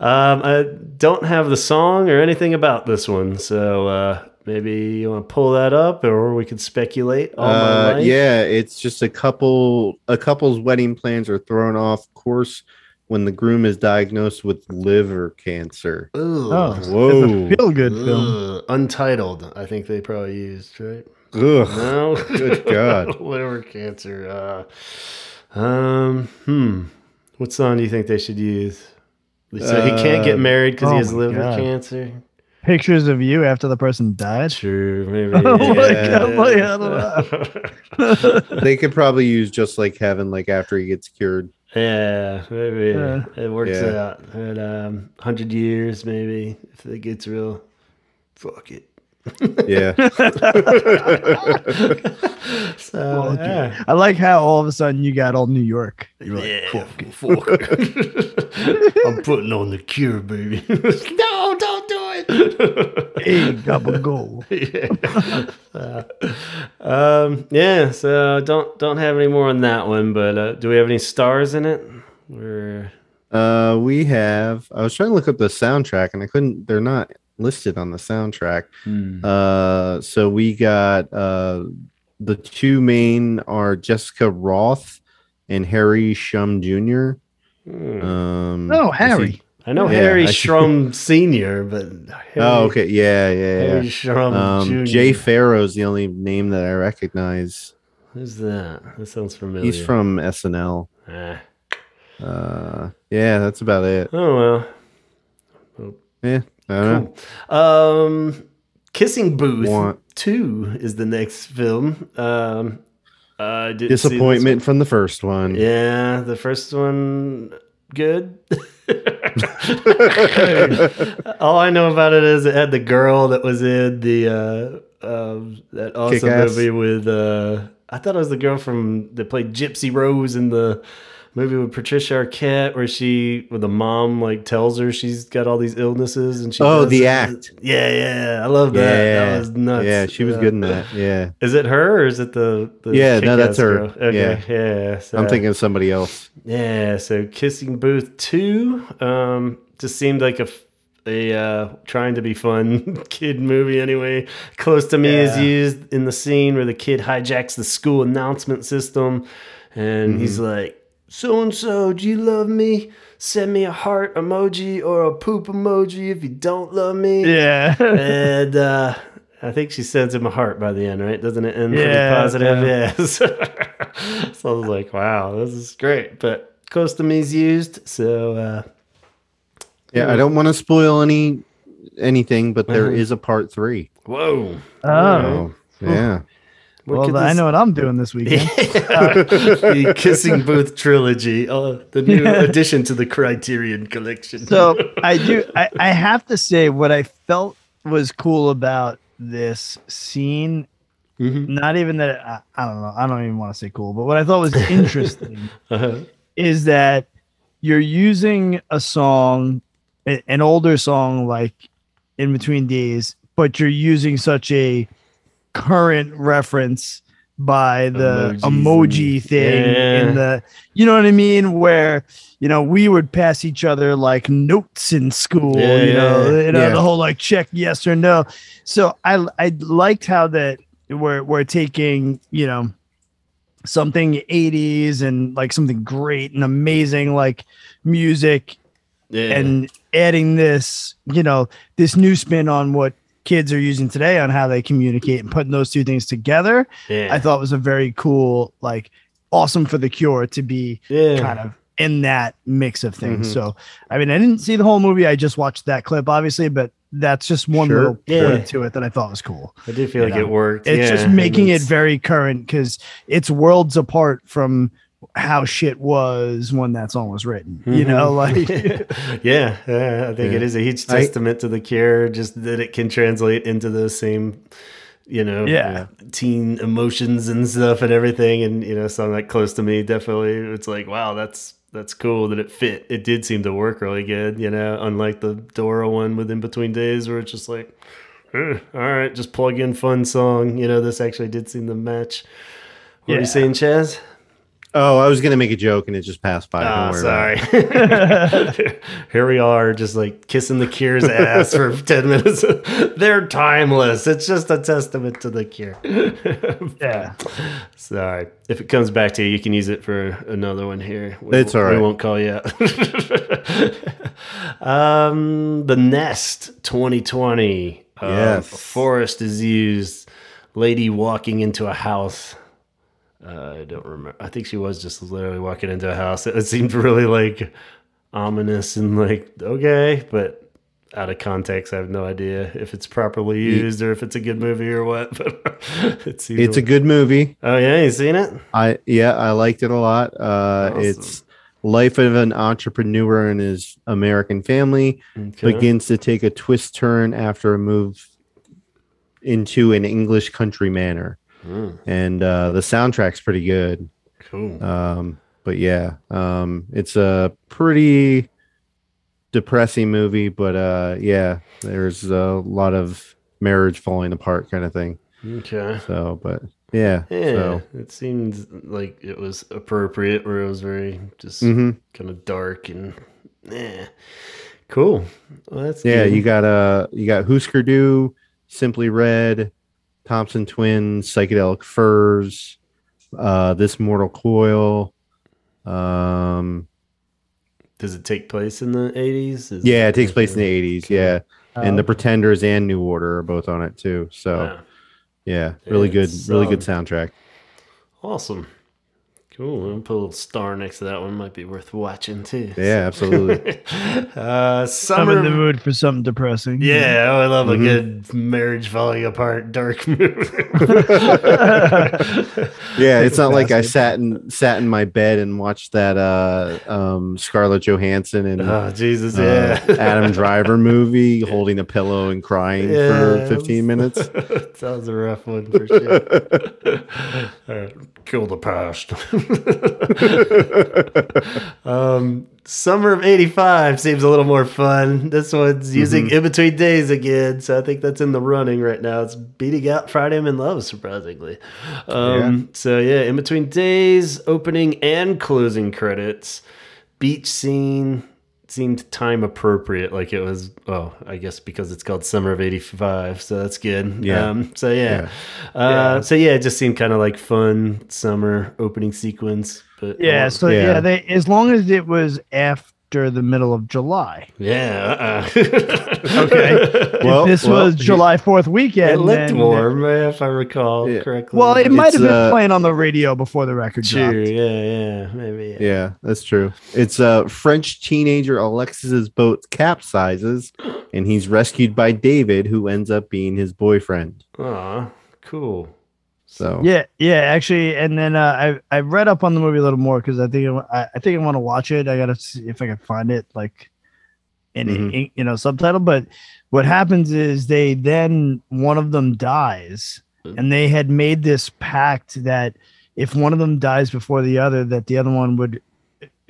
A: I don't have the song or anything about this one, so maybe you want to pull that up, or we could speculate. All My Life.
C: Yeah, it's just a couple's wedding plans are thrown off course when the groom is diagnosed with liver cancer.
A: Ooh.
B: Oh,
C: whoa!
B: It's a feel-good film.
A: Untitled, I think they probably used, right?
C: Ugh,
A: no,
C: good God.
A: Liver cancer. What song do you think they should use? So he can't get married because he has liver cancer.
B: Pictures of you after the person died.
A: True, maybe. Yeah.
C: They could probably use Just Like Heaven, like after he gets cured.
A: Yeah, maybe it works out. At 100 years, maybe if it gets real. Fuck it.
C: Yeah.
A: So,
B: Well,
A: yeah.
B: I like how all of a sudden you got all New York. You're like,
A: Yeah,
B: fuck it.
A: fuck it. I'm putting on the Cure, baby. No, don't do it.
B: Hey, gobble go.
A: Yeah. So don't have any more on that one. But do we have any stars in it? Or
C: We have. I was trying to look up the soundtrack, and I couldn't. They're not listed on the soundtrack. So we got the two main are Jessica Roth and Harry Shum Jr.
B: Oh, Harry.
A: I know
C: Yeah,
A: Harry
C: I-
A: Shrum Senior, but
C: Oh, okay. Yeah.
A: Harry Shrum Jr.
C: Jay Farrow's the only name that I recognize.
A: Who's that? That sounds familiar.
C: He's from SNL.
A: Ah.
C: Yeah, that's about it.
A: Oh well.
C: Yeah, I don't know.
A: Cool. Kissing Booth
C: Want-
A: 2 is the next film. I didn't see this
C: Disappointment from the first one.
A: one. Yeah, the first one good. All I know about it is it had the girl that was in the that awesome
C: Kick-Ass.
A: movie with I thought it was the girl that played Gypsy Rose in the movie with Patricia Arquette, where the mom like tells her she's got all these illnesses and she
C: Oh,
A: does
C: The
A: it.
C: Act.
A: Yeah, I love that. That was nuts.
C: Yeah, she was good in that. Yeah.
A: Is it her or is it the
C: Yeah, no, that's
A: Kick-Ass
C: her.
A: girl? Okay, yeah. So,
C: I'm thinking of somebody else.
A: yeah, so Kissing Booth 2 just seemed like a trying to be fun kid movie anyway. Close to Me is used in the scene where the kid hijacks the school announcement system and he's like, so and so, do you love me? Send me a heart emoji or a poop emoji if you don't love me.
B: Yeah.
A: And I think she sends him a heart by the end, right? Doesn't it end pretty
B: Yeah,
A: positive? Yes. So I was like, wow, this is great. But Close to Me's used, so
C: Yeah, I don't want to spoil anything, but there is a part 3.
A: whoa.
B: Oh.
C: So, yeah.
A: What
B: Well,
A: could
B: I
A: this-
B: know what I'm doing this weekend.
A: the Kissing Booth trilogy, the new addition to the Criterion collection.
B: So I have to say what I felt was cool about this scene. Not even that I don't know. I don't even want to say cool, but what I thought was interesting is that you're using a song, an older song like In Between Days, but you're using such a current reference by the emoji thing in the, you know what I mean, where we would pass each other like notes in school, the whole like check yes or no. So I liked how that we're taking something 80s and like something great and amazing like music and adding this this new spin on what kids are using today on how they communicate and putting those two things together. I thought was a very cool, like awesome for the Cure to be kind of in that mix of things. So, I mean, I didn't see the whole movie. I just watched that clip, obviously, but that's just one little point to it that I thought was cool.
A: I do feel like it worked.
B: It's just making it very current because it's worlds apart from how shit was when that song was written, like
A: I think it is a huge testament to the Cure, just that it can translate into the same teen emotions and stuff and everything. And a song like Close to Me, definitely it's like, wow, that's cool that it fit. It did seem to work really good, unlike the Dora one with In Between Days where it's just like, all right, just plug in fun song. This actually did seem to match. What are you saying, Chaz?
C: Oh, I was going to make a joke and it just passed by. Don't worry about
A: Sorry. Here we are, just like kissing the Cure's ass for 10 minutes. They're timeless. It's just a testament to the Cure.
B: yeah.
A: Sorry. If it comes back to you, you can use it for another one here.
C: It's all right.
A: We won't call you out. The Nest 2020.
C: Yes.
A: Forest is used. Lady walking into a house. I don't remember. I think she was just literally walking into a house. It seemed really like ominous and like, okay, but out of context, I have no idea if it's properly used or if it's a good movie or what. But it's
C: a good movie.
A: Oh yeah, you seen it?
C: I liked it a lot.
A: Awesome.
C: It's life of an entrepreneur and his American family begins to take a twist turn after a move into an English country manner. And the soundtrack's pretty good.
A: Cool.
C: But yeah, it's a pretty depressing movie, but yeah, there's a lot of marriage falling apart kind of thing.
A: Okay.
C: So, but yeah. So.
A: It seemed like it was appropriate, where it was very just kind of dark and cool. Well, that's good.
C: you got Husker Du, Simply Red, Thompson Twins, Psychedelic Furs, This Mortal Coil.
A: Does it take place in the 80s?
C: Yeah, it takes place in the 80s. Yeah. And The Pretenders and New Order are both on it too. So yeah, really good soundtrack.
A: Awesome. Cool. I'll put a little star next to that one. Might be worth watching too.
C: Yeah, absolutely.
B: I'm in the mood for something depressing.
A: Yeah, I love a good marriage falling apart dark movie.
C: Yeah, it's not like I sat in my bed and watched that Scarlett Johansson and
A: Jesus,
C: Adam Driver movie holding a pillow and crying for 15 minutes.
A: Sounds a rough one for sure. Kill the past. Summer of '85 seems a little more fun. This one's using In Between Days again, so I think that's in the running right now. It's beating out Friday I'm in Love, surprisingly. So yeah, In Between Days, opening and closing credits, beach scene. Seemed time appropriate, like it was. Oh, I guess because it's called Summer of '85, so that's good. So it just seemed kind of like fun summer opening sequence. But
B: they as long as it was after the middle of July. Okay. Well, this was July 4th weekend.
A: It looked warm, if I recall correctly.
B: Well, it might have been playing on the radio before the record dropped.
A: Maybe.
C: Yeah, that's true. It's French teenager Alexis's boat capsizes, and he's rescued by David, who ends up being his boyfriend.
A: Aw, cool.
C: So
B: actually, and then I read up on the movie a little more because I think I want to watch it. I gotta see if I can find it like in subtitle. But what happens is one of them dies, and they had made this pact that if one of them dies before the other, that the other one would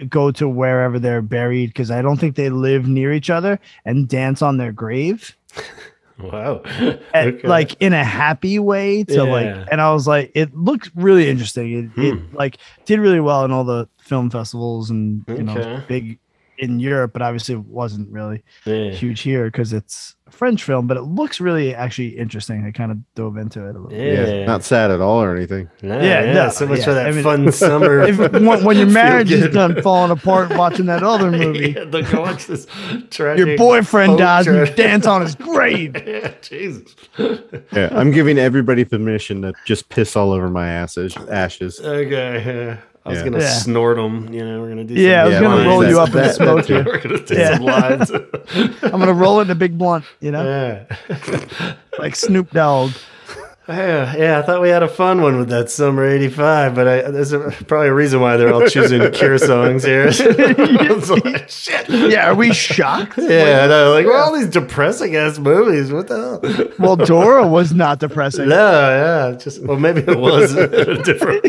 B: go to wherever they're buried, because I don't think they live near each other, and dance on their grave.
A: Wow.
B: Like in a happy way and I was like, it looked really interesting. It like did really well in all the film festivals and big in Europe, but obviously it wasn't really huge here because it's a French film, but it looks really actually interesting. I kind of dove into it a little bit.
C: Yeah, not sad at all or anything.
A: So much for that fun summer.
B: When your marriage is done falling apart watching that other movie,
A: watch this
B: your boyfriend dies and you dance on his grave.
A: Jesus.
C: Yeah, I'm giving everybody permission to just piss all over my ashes.
A: Okay, I was gonna snort them. We're gonna do.
B: I was gonna roll you up and smoke you.
A: We're gonna do some lines.
B: I'm gonna roll it in a big blunt. Like Snoop Dogg.
A: I thought we had a fun one with that Summer '85, but there's probably a reason why they're all choosing Cure songs here. I was like, shit.
B: Yeah, are we shocked?
A: Yeah, all these depressing ass movies. What the hell?
B: Well, Dora was not depressing.
A: No, maybe it was different.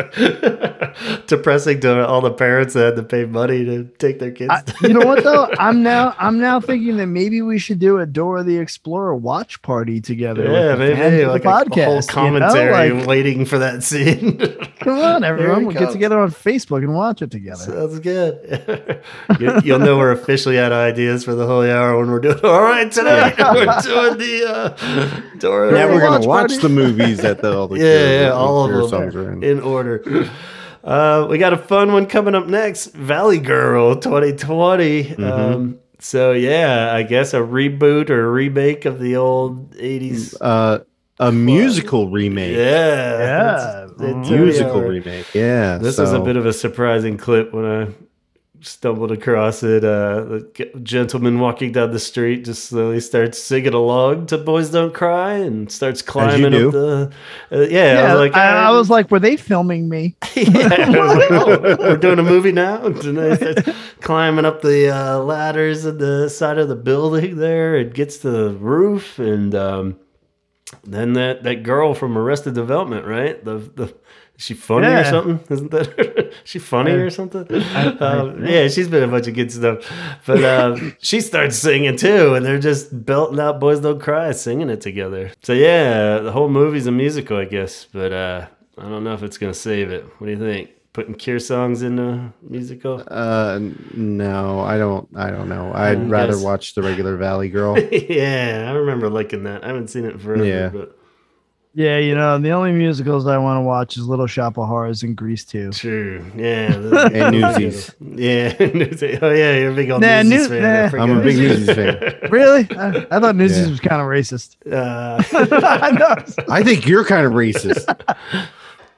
A: Depressing to all the parents that had to pay money to take their kids.
B: You know what though? I'm now thinking that maybe we should do a Dora the Explorer watch party together.
A: Yeah, maybe
B: like the podcast.
A: Commentary waiting for that scene.
B: Come on, everyone. We'll get together on Facebook and watch it together.
A: Sounds good. You'll know we're officially out of ideas for the whole hour when we're doing all right tonight. We're doing the Dora.
C: Now we're going to watch the movies that all
A: of them are in order. We got a fun one coming up next. Valley Girl 2020. So I guess a reboot or a remake of the old 80s.
C: A musical remake.
A: Musical
C: remake. Yeah.
A: This was a bit of a surprising clip when I stumbled across it. The gentleman walking down the street just slowly starts singing along to Boys Don't Cry and starts climbing up the...
B: I was like, were they filming me?
A: We're doing a movie now? And he starts climbing up the ladders at the side of the building there. It gets to the roof and... Then that girl from Arrested Development, right? Is she funny or something? Isn't that is she funny or something? Yeah, she's been a bunch of good stuff. But she starts singing too, and they're just belting out "Boys Don't Cry," singing it together. So yeah, the whole movie's a musical, I guess. But I don't know if it's gonna save it. What do you think? Putting Cure songs in a musical?
C: No, I don't know. I'd rather watch the regular Valley Girl.
A: Yeah, I remember liking that. I haven't seen it forever.
C: Yeah.
A: But
B: Yeah, you know, the only musicals I want to watch is Little Shop of Horrors and Grease 2.
A: true. Yeah.
C: And Newsies.
A: Yeah. Newsies. Oh yeah, you're a big old
B: Nah,
A: Newsies fan.
C: I'm a big Newsies fan.
B: Really? I thought Newsies was kind of racist. I know.
C: I think you're kind of racist.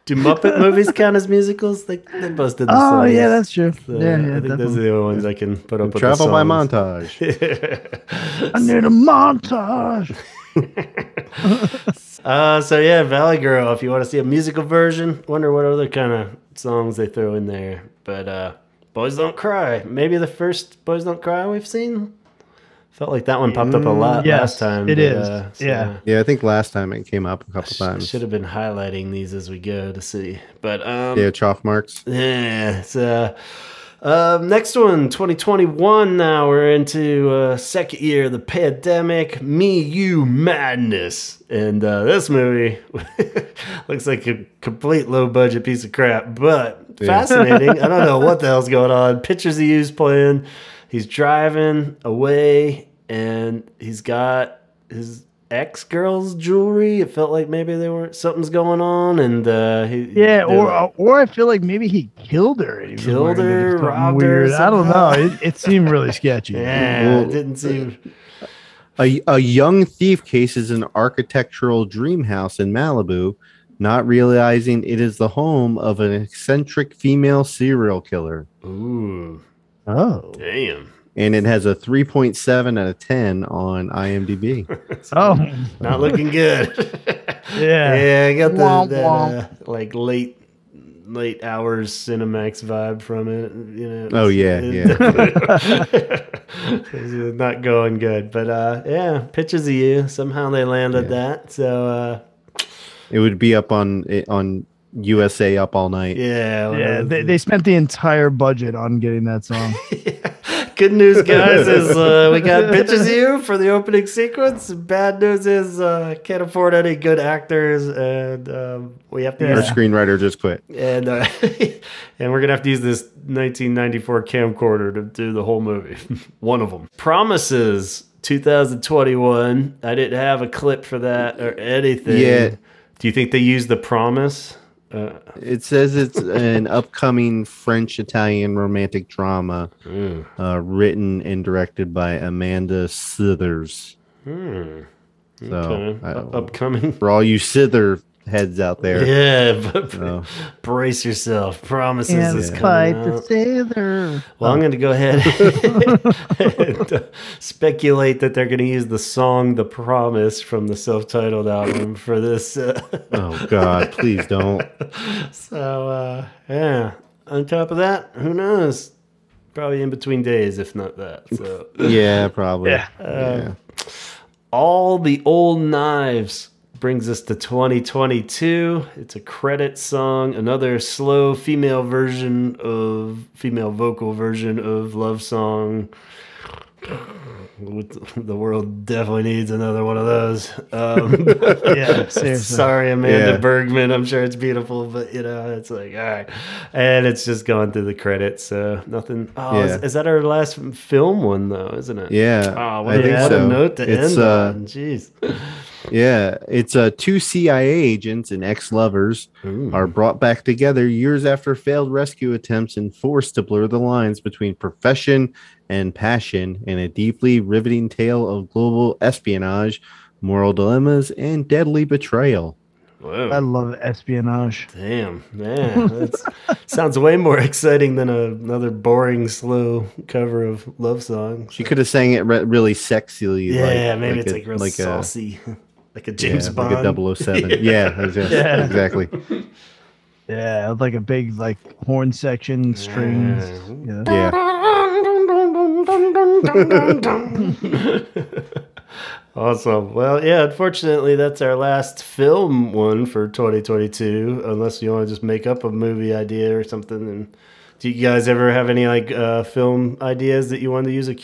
A: Do Muppet movies count as musicals? They both did the
B: Oh,
A: songs.
B: yeah, that's true.
A: So
B: yeah,
A: I think those are
B: definitely.
A: the only ones I can put up with.
C: Travel
A: the
C: by
A: songs.
C: montage.
B: I need a montage.
A: So yeah, Valley Girl. If you want to see a musical version, wonder what other kind of songs they throw in there. But Boys Don't Cry. Maybe the first Boys Don't Cry we've seen. Felt like that one popped up a lot last time.
B: It is.
A: So
B: Yeah.
C: Yeah, I think last time it came up a couple times.
A: Should have been highlighting these as we go to see. But
C: Yeah, chalk marks.
A: yeah. So next one, 2021. Now we're into second year of the pandemic. Me, You, Madness. And this movie looks like a complete low budget piece of crap, but fascinating. I don't know what the hell's going on. Pictures of You's playing. He's driving away, and he's got his ex-girl's jewelry. It felt like maybe something's going on, and
B: or I feel like maybe he killed her. And he was
A: Killed
B: wearing
A: her,
B: something
A: robbed her
B: weird. I don't know.
A: somehow.
B: It seemed really sketchy.
A: yeah, it didn't seem.
C: A young thief cases an architectural dream house in Malibu, not realizing it is the home of an eccentric female serial killer.
A: Ooh,
B: Oh.
A: damn.
C: And it has a 3.7 out of 10 on IMDb.
B: Oh.
A: Not looking good.
B: Yeah.
A: Yeah, I got
B: Womp,
A: that like late hours Cinemax vibe from it. You know.
C: Oh, yeah,
A: It's not going good, but yeah, Pictures of You. Somehow they landed that. So
C: It would be up on USA Up All Night.
B: Yeah, they spent the entire budget on getting that song.
A: Good news, guys, is we got Pictures of You for the opening sequence. Bad news is can't afford any good actors, and we have to
C: Our
A: use
C: screenwriter just quit.
A: and and we're gonna have to use this 1994 camcorder to do the whole movie. One of them. Promises 2021. I didn't have a clip for that or anything.
C: Yeah.
A: Do you think they used the promise?
C: It says it's an upcoming French-Italian romantic drama written and directed by Amanda Sithers. So,
A: Okay.
C: I don't know.
A: Upcoming.
C: For all you Sither heads out there.
A: Yeah, but
C: So,
A: brace yourself. Promises is
B: fight
A: coming
B: the
A: out.
B: sailor.
A: Well, I'm going to go ahead and speculate that they're going to use the song "The Promise" from the self-titled album for this.
C: oh, God, please don't.
A: So, yeah. On top of that, who knows? Probably in between days, if not that. So,
C: Yeah, probably.
B: Yeah.
A: All the Old Knives brings us to 2022. It's a credit song, another slow female vocal version of Love Song. The world definitely needs another one of those.
B: Yeah, seriously.
A: Sorry, Amanda
C: Yeah.
A: Bergman. I'm sure it's beautiful, but it's like, all right. And it's just going through the credits, so nothing. Oh,
C: Yeah.
A: is that our last film one though? Isn't it?
C: Yeah,
A: Oh,
C: I think
A: what
C: so.
A: a note to
C: It's,
A: end on. Jeez.
C: Yeah, it's two CIA agents and ex-lovers are brought back together years after failed rescue attempts and forced to blur the lines between profession and passion in a deeply riveting tale of global espionage, moral dilemmas, and deadly betrayal.
A: Whoa.
B: I love espionage.
A: Damn, man, that sounds way more exciting than another boring, slow cover of Love Song.
C: She could have sang it really sexily.
A: Yeah, maybe it's like real
C: like
A: saucy, like a James Bond.
C: like a 007. Yeah, exactly.
B: Yeah, with like a big horn section, strings. Yeah.
C: Yeah.
A: Awesome. Well, yeah, unfortunately, that's our last film one for 2022, unless you want to just make up a movie idea or something. And do you guys ever have any like film ideas that you want to use a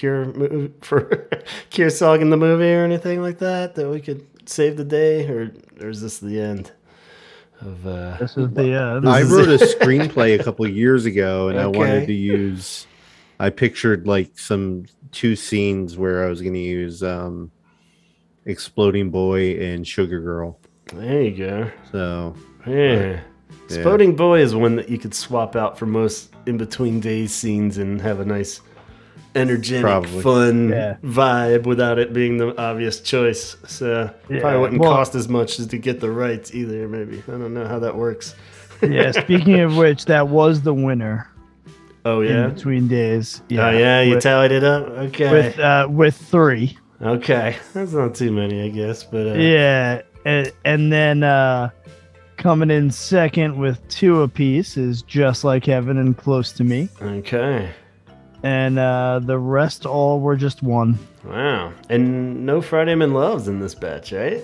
A: for Cure song in the movie or anything like that we could save the day, or is this the end of
B: This is the
C: I wrote a screenplay a couple years ago, and I
A: Okay.
C: wanted to use. I pictured like two scenes where I was going to use Exploding Boy and Sugar Girl.
A: There you go.
C: So
A: Yeah. Exploding Boy is one that you could swap out for most in between days scenes and have a nice energetic,
C: Probably.
A: fun
B: Yeah.
A: vibe without it being the obvious choice. So probably wouldn't cost as much as to get the rights either, maybe. I don't know how that works.
B: yeah. Speaking of which, that was the winner.
A: Oh yeah.
B: In between days.
A: Oh yeah, you tallied it up? Okay.
B: With 3.
A: Okay. That's not too many, I guess, but
B: Yeah. And then coming in second with 2 apiece is Just Like Heaven and Close to Me.
A: okay.
B: And the rest all were just 1.
A: Wow. And no Friday I'm in Love's in this batch, right?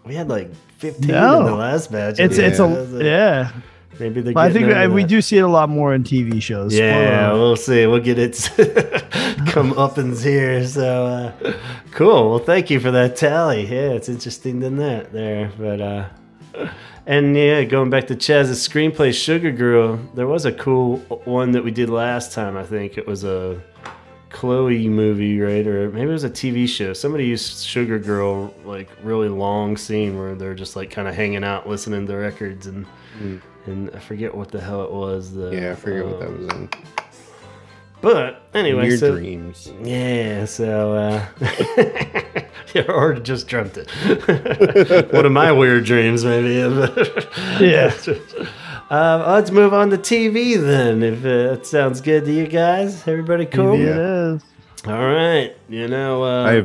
A: We had like 15
B: No.
A: in the last batch.
B: It's yeah.
A: Maybe they're
B: But I think
A: getting over
B: we
A: that.
B: do see it a lot more in TV shows.
A: Yeah, we'll see. We'll get it come uppins here. So cool. Well, thank you for that tally. Yeah, it's interesting than that there. But and yeah, going back to Chaz's screenplay, Sugar Girl. There was a cool one that we did last time. I think it was a Chloe movie, right? Or maybe it was a TV show. Somebody used Sugar Girl, like really long scene where they're just like kind of hanging out, listening to records and. And I forget what the hell it was.
C: yeah, I forget what that was in.
A: But anyway,
C: Your
A: so,
C: dreams.
A: yeah, so yeah, or just dreamt it. One of my weird dreams, maybe.
B: Yeah.
A: Let's move on to TV then, if it sounds good to you guys. Everybody cool?
B: Maybe it is.
A: All right. You know,
C: I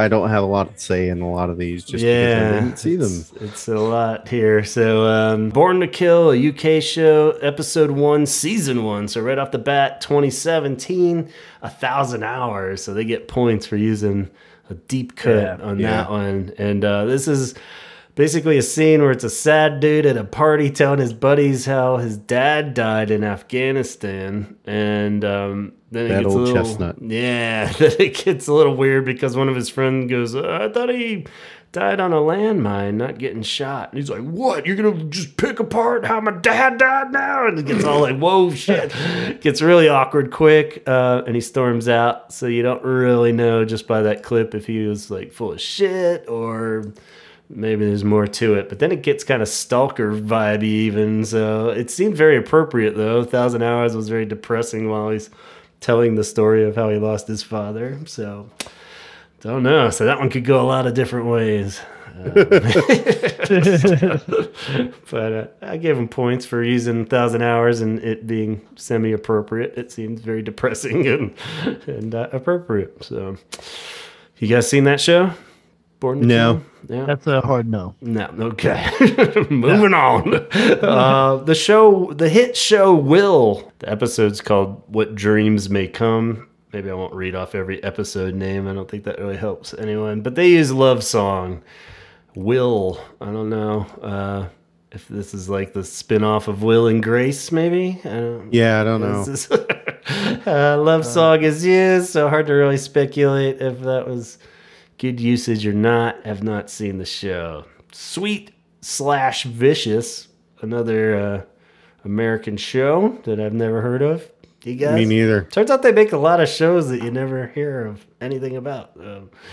C: don't have a lot to say in a lot of these just because I didn't see them.
A: It's a lot here. So, Born to Kill, a UK show, episode 1, season 1. So right off the bat, 2017, 1,000 hours. So they get points for using a deep cut on that one. And this is basically a scene where it's a sad dude at a party telling his buddies how his dad died in Afghanistan. And then it
C: That
A: gets
C: old
A: a little,
C: chestnut.
A: Yeah, then it gets a little weird because one of his friends goes, I thought he died on a landmine, not getting shot. And he's like, what? You're going to just pick apart how my dad died now? And it gets all like, whoa, shit. Gets really awkward quick, and he storms out. So you don't really know just by that clip if he was like full of shit or maybe there's more to it. But then it gets kind of stalker vibey even. So it seemed very appropriate though. 1,000 Hours was very depressing while he's telling the story of how he lost his father. So don't know. So that one could go a lot of different ways. But I gave him points for using 1,000 Hours and it being semi-appropriate. It seems very depressing and appropriate. So you guys seen that show? Born to
C: No.
A: Kill? Yeah.
B: That's a hard no.
A: No. Okay. Moving on. The hit show Will. The episode's called What Dreams May Come. Maybe I won't read off every episode name. I don't think that really helps anyone. But they use love song. Will. I don't know if this is like the spin-off of Will and Grace, maybe? I don't know. Love song is used, so hard to really speculate if that was good usage or not. Have not seen the show. Sweet/Vicious, another American show that I've never heard of. You guys?
C: Me neither.
A: Turns out they make a lot of shows that you never hear of anything about.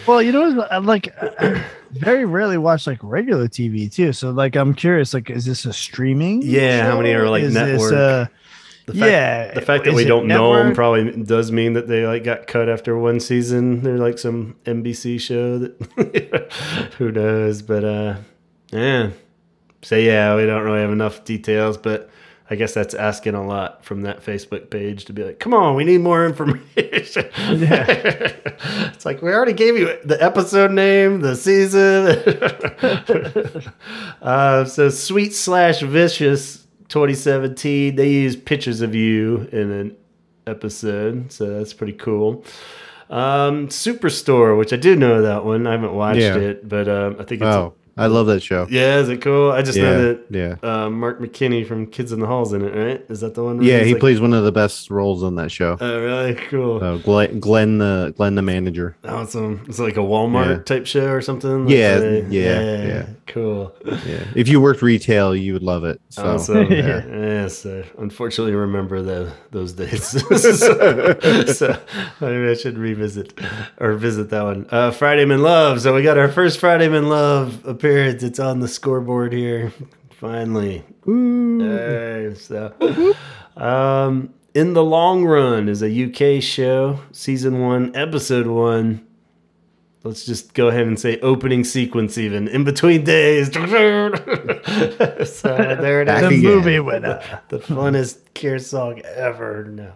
B: Well, you know, I very rarely watch like regular TV too. So like, I'm curious, like, is this a streaming?
A: Yeah,
B: show?
A: how many are like
B: Is
A: network? The fact that
B: is
A: we
B: it
A: don't know them
B: network?
A: probably does mean that they like got cut after one season. They're like some NBC show that who knows, but yeah. So yeah, we don't really have enough details, but I guess that's asking a lot from that Facebook page to be like, come on, we need more information. It's like, we already gave you the episode name, the season. So Sweet/Vicious 2017, they use pictures of you in an episode. So that's pretty cool. Superstore, which I do know that one. I haven't watched it, but I think it's
C: I love that show.
A: Yeah, is it cool? I just know that
C: Yeah.
A: Mark McKinney from Kids in the Hall's in it, right? Is that the one?
C: Yeah, he plays one of the best roles on that show.
A: Oh, really? Cool.
C: Glenn the manager.
A: Awesome. It's like a Walmart type show or something? Like
C: yeah.
A: Cool.
C: Yeah. If you worked retail, you would love it. So.
A: Awesome. Yes. Unfortunately, remember those days. so maybe I should revisit or visit that one. Friday in Love. So we got our first Friday in Love appearance. It's on the scoreboard here. Finally. In the Long Run is a UK show, season 1, episode 1. Let's just go ahead and say opening sequence even. In between days. So there it is.
B: The movie with
A: the funnest Cure song ever. No.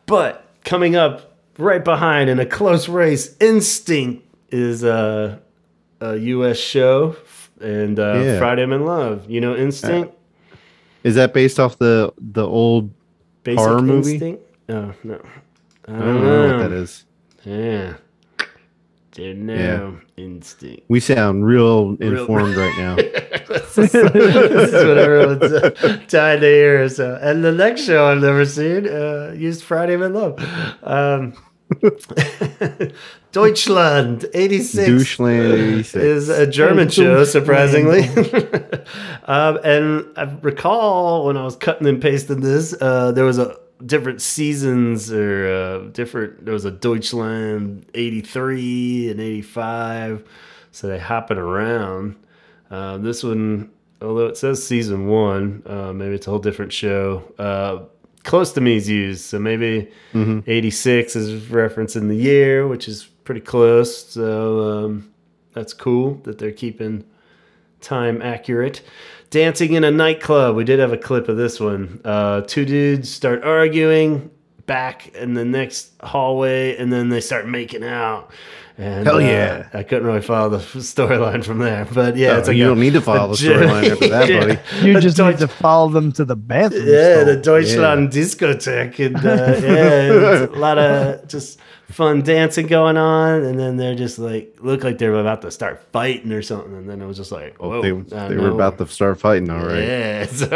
A: But coming up right behind in a close race, Instinct is a U.S. show. And Friday I'm in Love. You know Instinct?
C: Is that based off the old
A: Basic
C: horror movie?
A: Instinct? Oh, no. I
C: don't know what that is.
A: Yeah. Don't know. Instinct.
C: We sound real informed right now.
A: This is what everyone's dying to hear. So. And the next show I've never seen used Friday I'm in Love. Deutschland 86
C: Deutschland 86
A: is a German show, surprisingly. And I recall when I was cutting and pasting this, there was a different seasons or there was a Deutschland 83 and 85, so they hopping around. This one, although it says season 1, maybe it's a whole different show. Close to Me is used, so maybe 86 is referencing the year, which is pretty close. So that's cool that they're keeping time accurate. Dancing in a Nightclub. We did have a clip of this one. 2 dudes start arguing back in the next hallway, and then they start making out. And,
C: hell yeah!
A: I couldn't really follow the storyline from there, but yeah, it's like
C: you don't need to follow the storyline after that, buddy.
B: You just need to follow them to the bathroom.
A: Yeah, the Deutschland discotheque, and it's a lot of just fun dancing going on, and then they're just like look like they're about to start fighting or something, and then it was just like, whoa,
C: they were about to start fighting, all right.
A: Yeah, so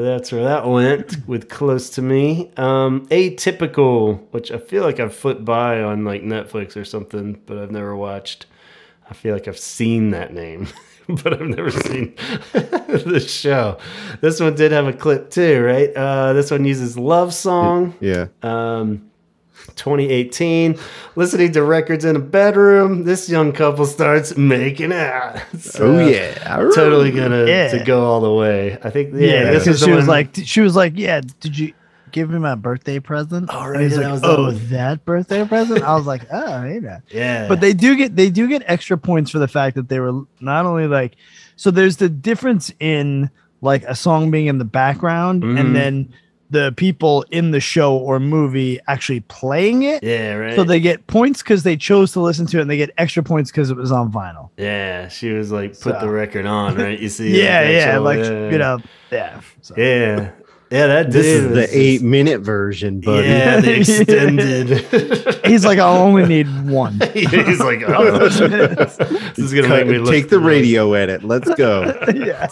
A: that's where that went with Close to Me. Atypical, which I feel like I've flipped by on like Netflix or something, but I've never watched. I feel like I've seen that name. But I've never seen the show. This one did have a clip too, right? This one uses Love Song.
C: Yeah.
A: 2018. Listening to records in a bedroom. This young couple starts making out. So, totally gonna to go all the way. I think. Yeah. This is
B: she was like, yeah. Did you give me my birthday present?
A: Oh, right.
B: He's like, that birthday present? I was like, oh, yeah.
A: Yeah.
B: But they do get extra points for the fact that they were not only like, so there's the difference in like a song being in the background and then the people in the show or movie actually playing it.
A: Yeah, right.
B: So they get points because they chose to listen to it, and they get extra points because it was on vinyl.
A: Yeah, she was like, put the record on, right? You see?
B: So.
A: Yeah. Yeah,
C: this is the 8-minute version, buddy.
A: Yeah, the extended.
B: He's like, I'll only need one.
A: He's like, this is gonna make me look.
C: Take the radio edit. Let's go.
B: Yeah.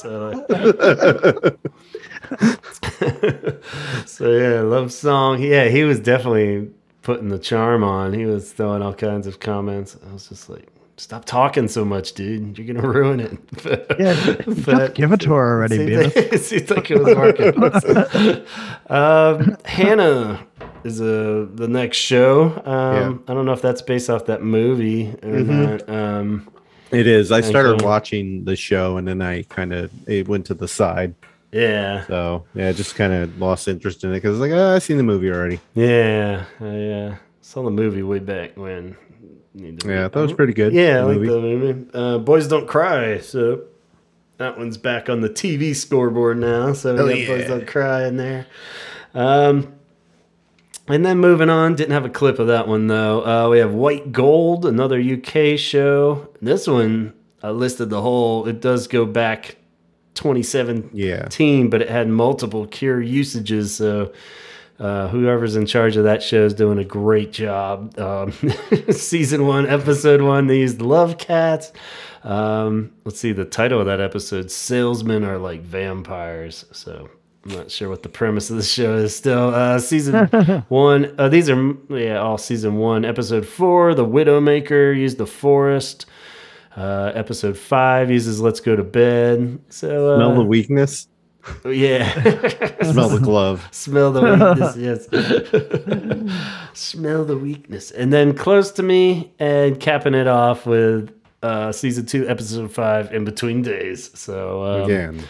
A: So yeah, Love Song. Yeah, he was definitely putting the charm on. He was throwing all kinds of comments. I was just like, stop talking so much, dude. You're gonna ruin it.
B: But give it to her already,
A: it seems like it was working. Hannah is the next show. I don't know if that's based off that movie or not.
C: It is. I started watching the show and then it went to the side.
A: Yeah.
C: So yeah, I just kind of lost interest in it because like I've seen the movie already.
A: Yeah, I saw the movie way back when.
C: Yeah, that was pretty good.
A: Yeah, I like the movie. Boys Don't Cry. So that one's back on the TV scoreboard now. So we got Boys Don't Cry in there. And then moving on, didn't have a clip of that one though. We have White Gold, another UK show. This one I listed the whole. It does go back 2017, but it had multiple Cure usages. So Whoever's in charge of that show is doing a great job. Season 1, episode 1, they used Love Cats. Let's see, the title of that episode, Salesmen Are Like Vampires. So I'm not sure what the premise of the show is still. Season 1, these are all season 1. Episode 4, The Widowmaker used The Forest. Episode 5 uses Let's Go to Bed. So
C: Smell the weakness.
A: Yeah.
C: Smell the glove.
A: Smell the weakness, yes. Smell the weakness. And then Close to Me, and capping it off with season 2, episode 5, In Between Days. So
C: Again.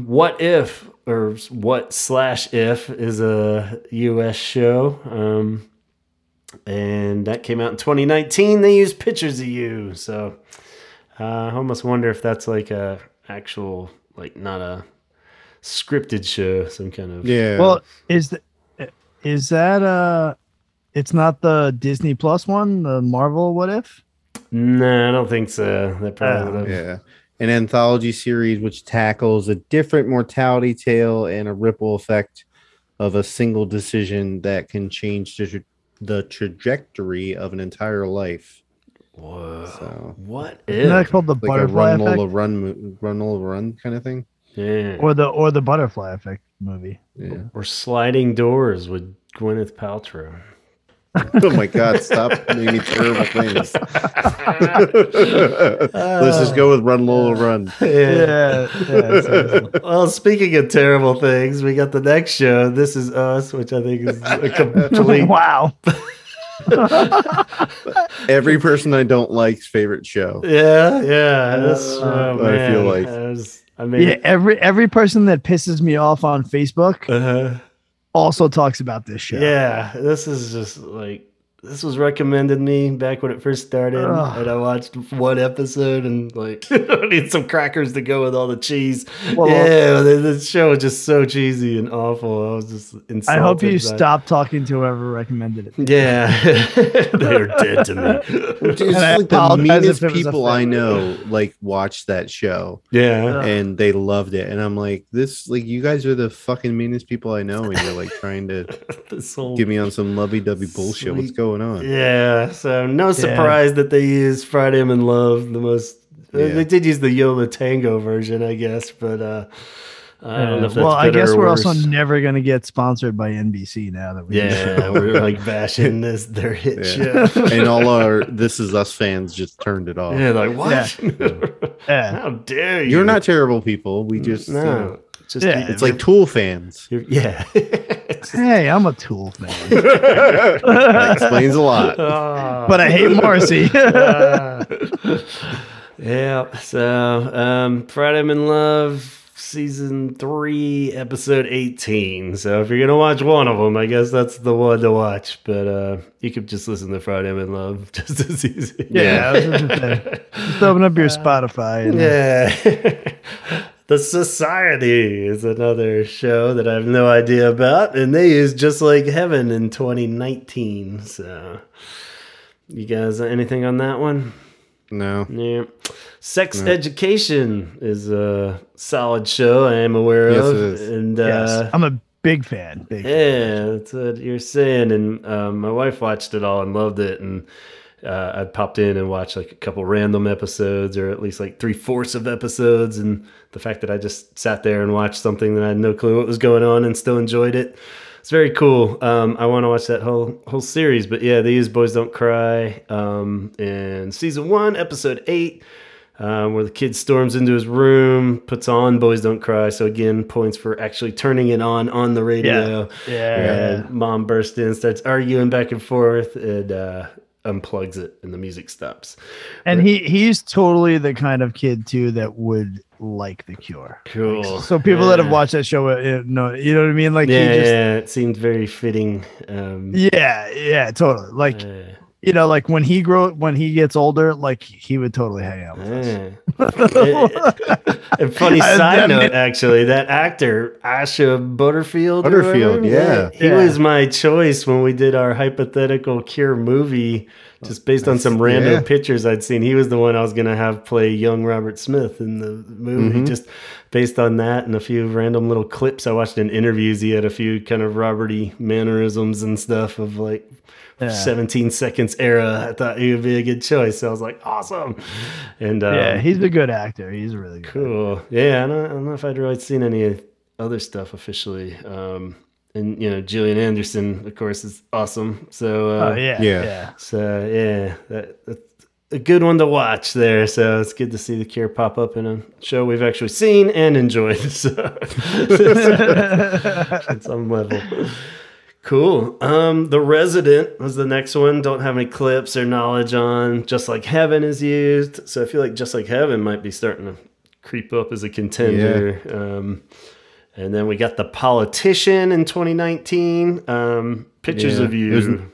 A: What If, or What/If is a US show. And that came out in 2019. They used Pictures of You. So I almost wonder if that's like a actual, like, not a scripted show, some kind of.
C: Yeah.
B: Well, is that it's not the Disney Plus one, the Marvel What If?
A: No, I don't think so. That probably would have.
C: Yeah. An anthology series which tackles a different mortality tale and a ripple effect of a single decision that can change the trajectory of an entire life.
A: Whoa.
C: So,
A: what
B: Isn't that
A: if?
B: called the
C: like a
B: Butterfly
C: Run
B: Effect?
C: Lola Run kind of thing.
A: Yeah.
B: Or the Butterfly Effect movie?
C: Yeah.
A: Or Sliding Doors with Gwyneth Paltrow.
C: Oh my God! Stop making terrible things. Let's just go with Run Lola Run.
B: Yeah.
A: Well, speaking of terrible things, we got the next show, This Is Us, which I think is a complete.
B: Wow.
C: Every person I don't like's favorite show.
A: Yeah. That's,
C: I feel like.
B: Yeah, every person that pisses me off on Facebook also talks about this show.
A: Yeah, this is just like, this was recommended me back when it first started, and I watched one episode and like, I need some crackers to go with all the cheese.
B: Well,
A: the show was just so cheesy and awful. I was just insulted.
B: I hope you stop talking to whoever recommended it.
A: Yeah, they're dead to me.
C: It's
B: And I
C: like the
B: apologize
C: meanest
B: if it was
C: people I
B: offensive.
C: know like watched that show
A: Yeah,
C: and they loved it. And I'm like, you guys are the fucking meanest people I know, and you're like trying to
A: this whole
C: get me on some lovey-dovey bullshit. What's
A: Sweet.
C: going on?
A: Yeah, so no surprise that they used Friday I'm in Love the most.
C: Yeah.
A: They did use the Yola Tango version, I guess, but I don't know if that's
B: Well, I
A: better
B: guess
A: or
B: we're
A: worse.
B: also never going to get sponsored by NBC now that we.
A: Yeah, we're like bashing their hit
C: Yeah.
A: show.
C: And all our This Is Us fans just turned it off.
A: Yeah, like what?
B: Yeah.
A: How dare you?
C: You're not terrible people. We just
A: No, just
B: Yeah.
C: it's like Tool fans.
A: yeah.
B: Hey, I'm a Tool fan,
C: That explains a lot.
B: but I hate Morrissey.
A: Yeah. So, Friday I'm in Love, season 3, episode 18. So if you're gonna watch one of them, I guess that's the one to watch. But you could just listen to Friday I'm in Love just as easy.
B: Yeah, I was gonna say, just open up your Spotify. And,
A: Yeah. The Society is another show that I have no idea about, and they use Just Like Heaven in 2019. So, you guys, anything on that one?
C: No.
A: Yeah. Sex Education is a solid show I am aware
C: Yes,
A: of.
C: it is.
A: And
B: yes, I'm a big fan.
A: yeah, that's what you're saying. And my wife watched it all and loved it. And I popped in and watched like a couple random episodes, or at least like 3/4 of episodes. And the fact that I just sat there and watched something that I had no clue what was going on and still enjoyed it. It's very cool. I want to watch that whole series, but yeah, they use Boys Don't Cry in season 1, episode 8, where the kid storms into his room, puts on Boys Don't Cry. So again, points for actually turning it on the radio.
B: Yeah.
A: And mom bursts in, starts arguing back and forth, and unplugs it, and the music stops.
B: And he's totally the kind of kid too that would like The Cure.
A: Cool.
B: So people that have watched that show, no, you know what I mean? Like,
A: Yeah, it seemed very fitting.
B: yeah, totally. Like, like when he gets older, like he would totally hang out with us.
A: And funny side note, actually, that actor Asha Butterfield, he was my choice when we did our hypothetical Cure movie, just based on some random pictures I'd seen. He was the one I was gonna have play young Robert Smith in the movie, just based on that and a few random little clips I watched in interviews. He had a few kind of Robert-y mannerisms and stuff of like 17 seconds era. I thought he would be a good choice. So I was like, awesome. And
B: he's a good actor. He's a really good
A: cool actor. Yeah, I don't know if I'd really seen any other stuff officially. And Gillian Anderson, of course, is awesome. So so that's a good one to watch there. So it's good to see the Cure pop up in a show we've actually seen and enjoyed. So on some level. Cool. The Resident was the next one. Don't have any clips or knowledge on. Just Like Heaven is used. So I feel like Just Like Heaven might be starting to creep up as a contender. Yeah. And then we got The Politician in 2019. Pictures of You.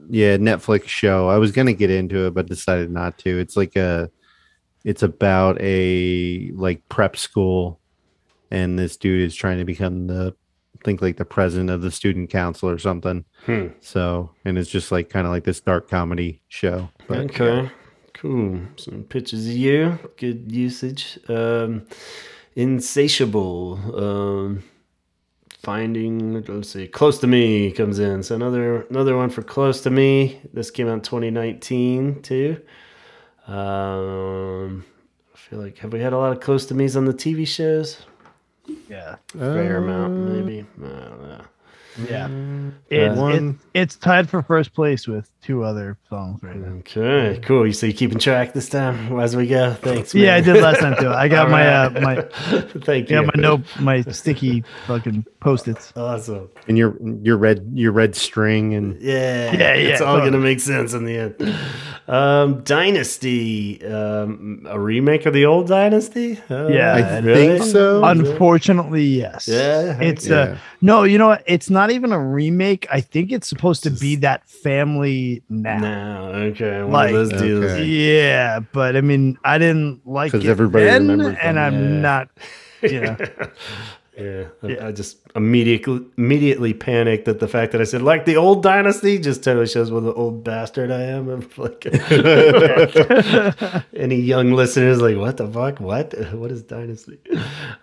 C: Netflix show. I was going to get into it, but decided not to. It's like it's about a like prep school. And this dude is trying to become the president of the student council or something. So, and it's just like kind of like this dark comedy show. But,
A: okay, cool. Some Pictures of You, good usage. Insatiable. Finding, let's see, Close to Me comes in. So another one for Close to Me. This came out in 2019 too. I feel like, have we had a lot of Close to Me's on the TV shows?
B: Yeah,
A: fair amount, maybe. I don't know.
B: Yeah, it's tied for first place with 2 other songs right now.
A: Okay, cool. So you keeping track this time as we go? Thanks, man.
B: Yeah, I did last time too. I got my
A: thank you.
B: my sticky fucking Post-its.
A: Awesome.
C: And your red string and
A: it's all gonna make sense in the end. Dynasty, a remake of the old Dynasty.
C: I think so.
B: Unfortunately, yes. It's no, you know what? It's not even a remake. I think it's supposed to be that family now.
A: Okay, one of those deals.
C: Okay.
B: Yeah, but I mean, I didn't like it
C: everybody
B: then,
C: remembers
B: and
C: them.
B: I'm not.
A: I just immediately panicked at the fact that I said like the old Dynasty. Just totally shows what an old bastard I am. I'm like, any young listeners like, what the fuck? What is Dynasty?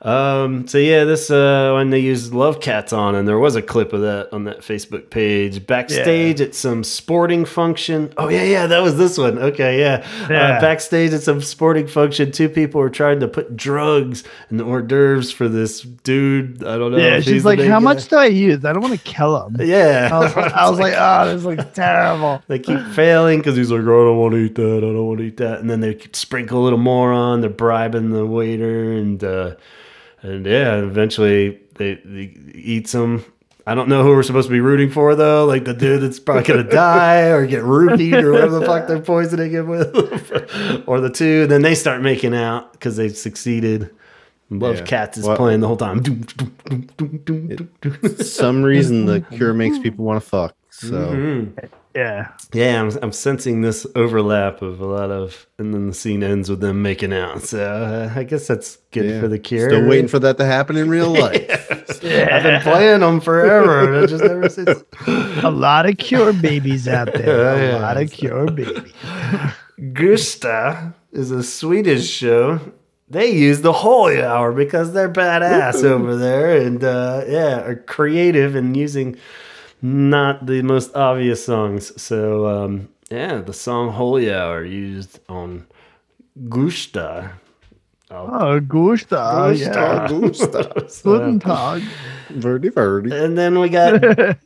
A: So yeah, this when they used Love Cats on, and there was a clip of that on that Facebook page backstage at some sporting function. Oh yeah, that was this one. Okay, backstage at some sporting function, 2 people were trying to put drugs in the hors d'oeuvres for this dude. I don't know.
B: Yeah, she's like, how much do I use? I don't want to kill him.
A: Yeah.
B: I was like, oh, this looks terrible.
A: They keep failing because he's like, oh, I don't want to eat that. I don't want to eat that. And then they sprinkle a little more on. They're bribing the waiter. And eventually they eat some. I don't know who we're supposed to be rooting for, though. Like the dude that's probably going to die or get roofied or whatever the fuck they're poisoning him with. Or the 2. And then they start making out because they've succeeded. Love Cats is playing the whole time.
C: Some reason the Cure makes people want to fuck. So
A: I'm sensing this overlap of a lot of, and then the scene ends with them making out. So I guess that's good for the Cure.
C: Still waiting for that to happen in real life.
A: I've been playing them forever, and I just never seen
B: a lot of Cure babies out there. A lot of Cure babies.
A: Gusta is a Swedish show. They use the Holy Hour because they're badass over there and are creative and using not the most obvious songs. So the song Holy Hour used on Gusta.
B: Gusta. Guten Tag.
C: Verdi.
A: And then we got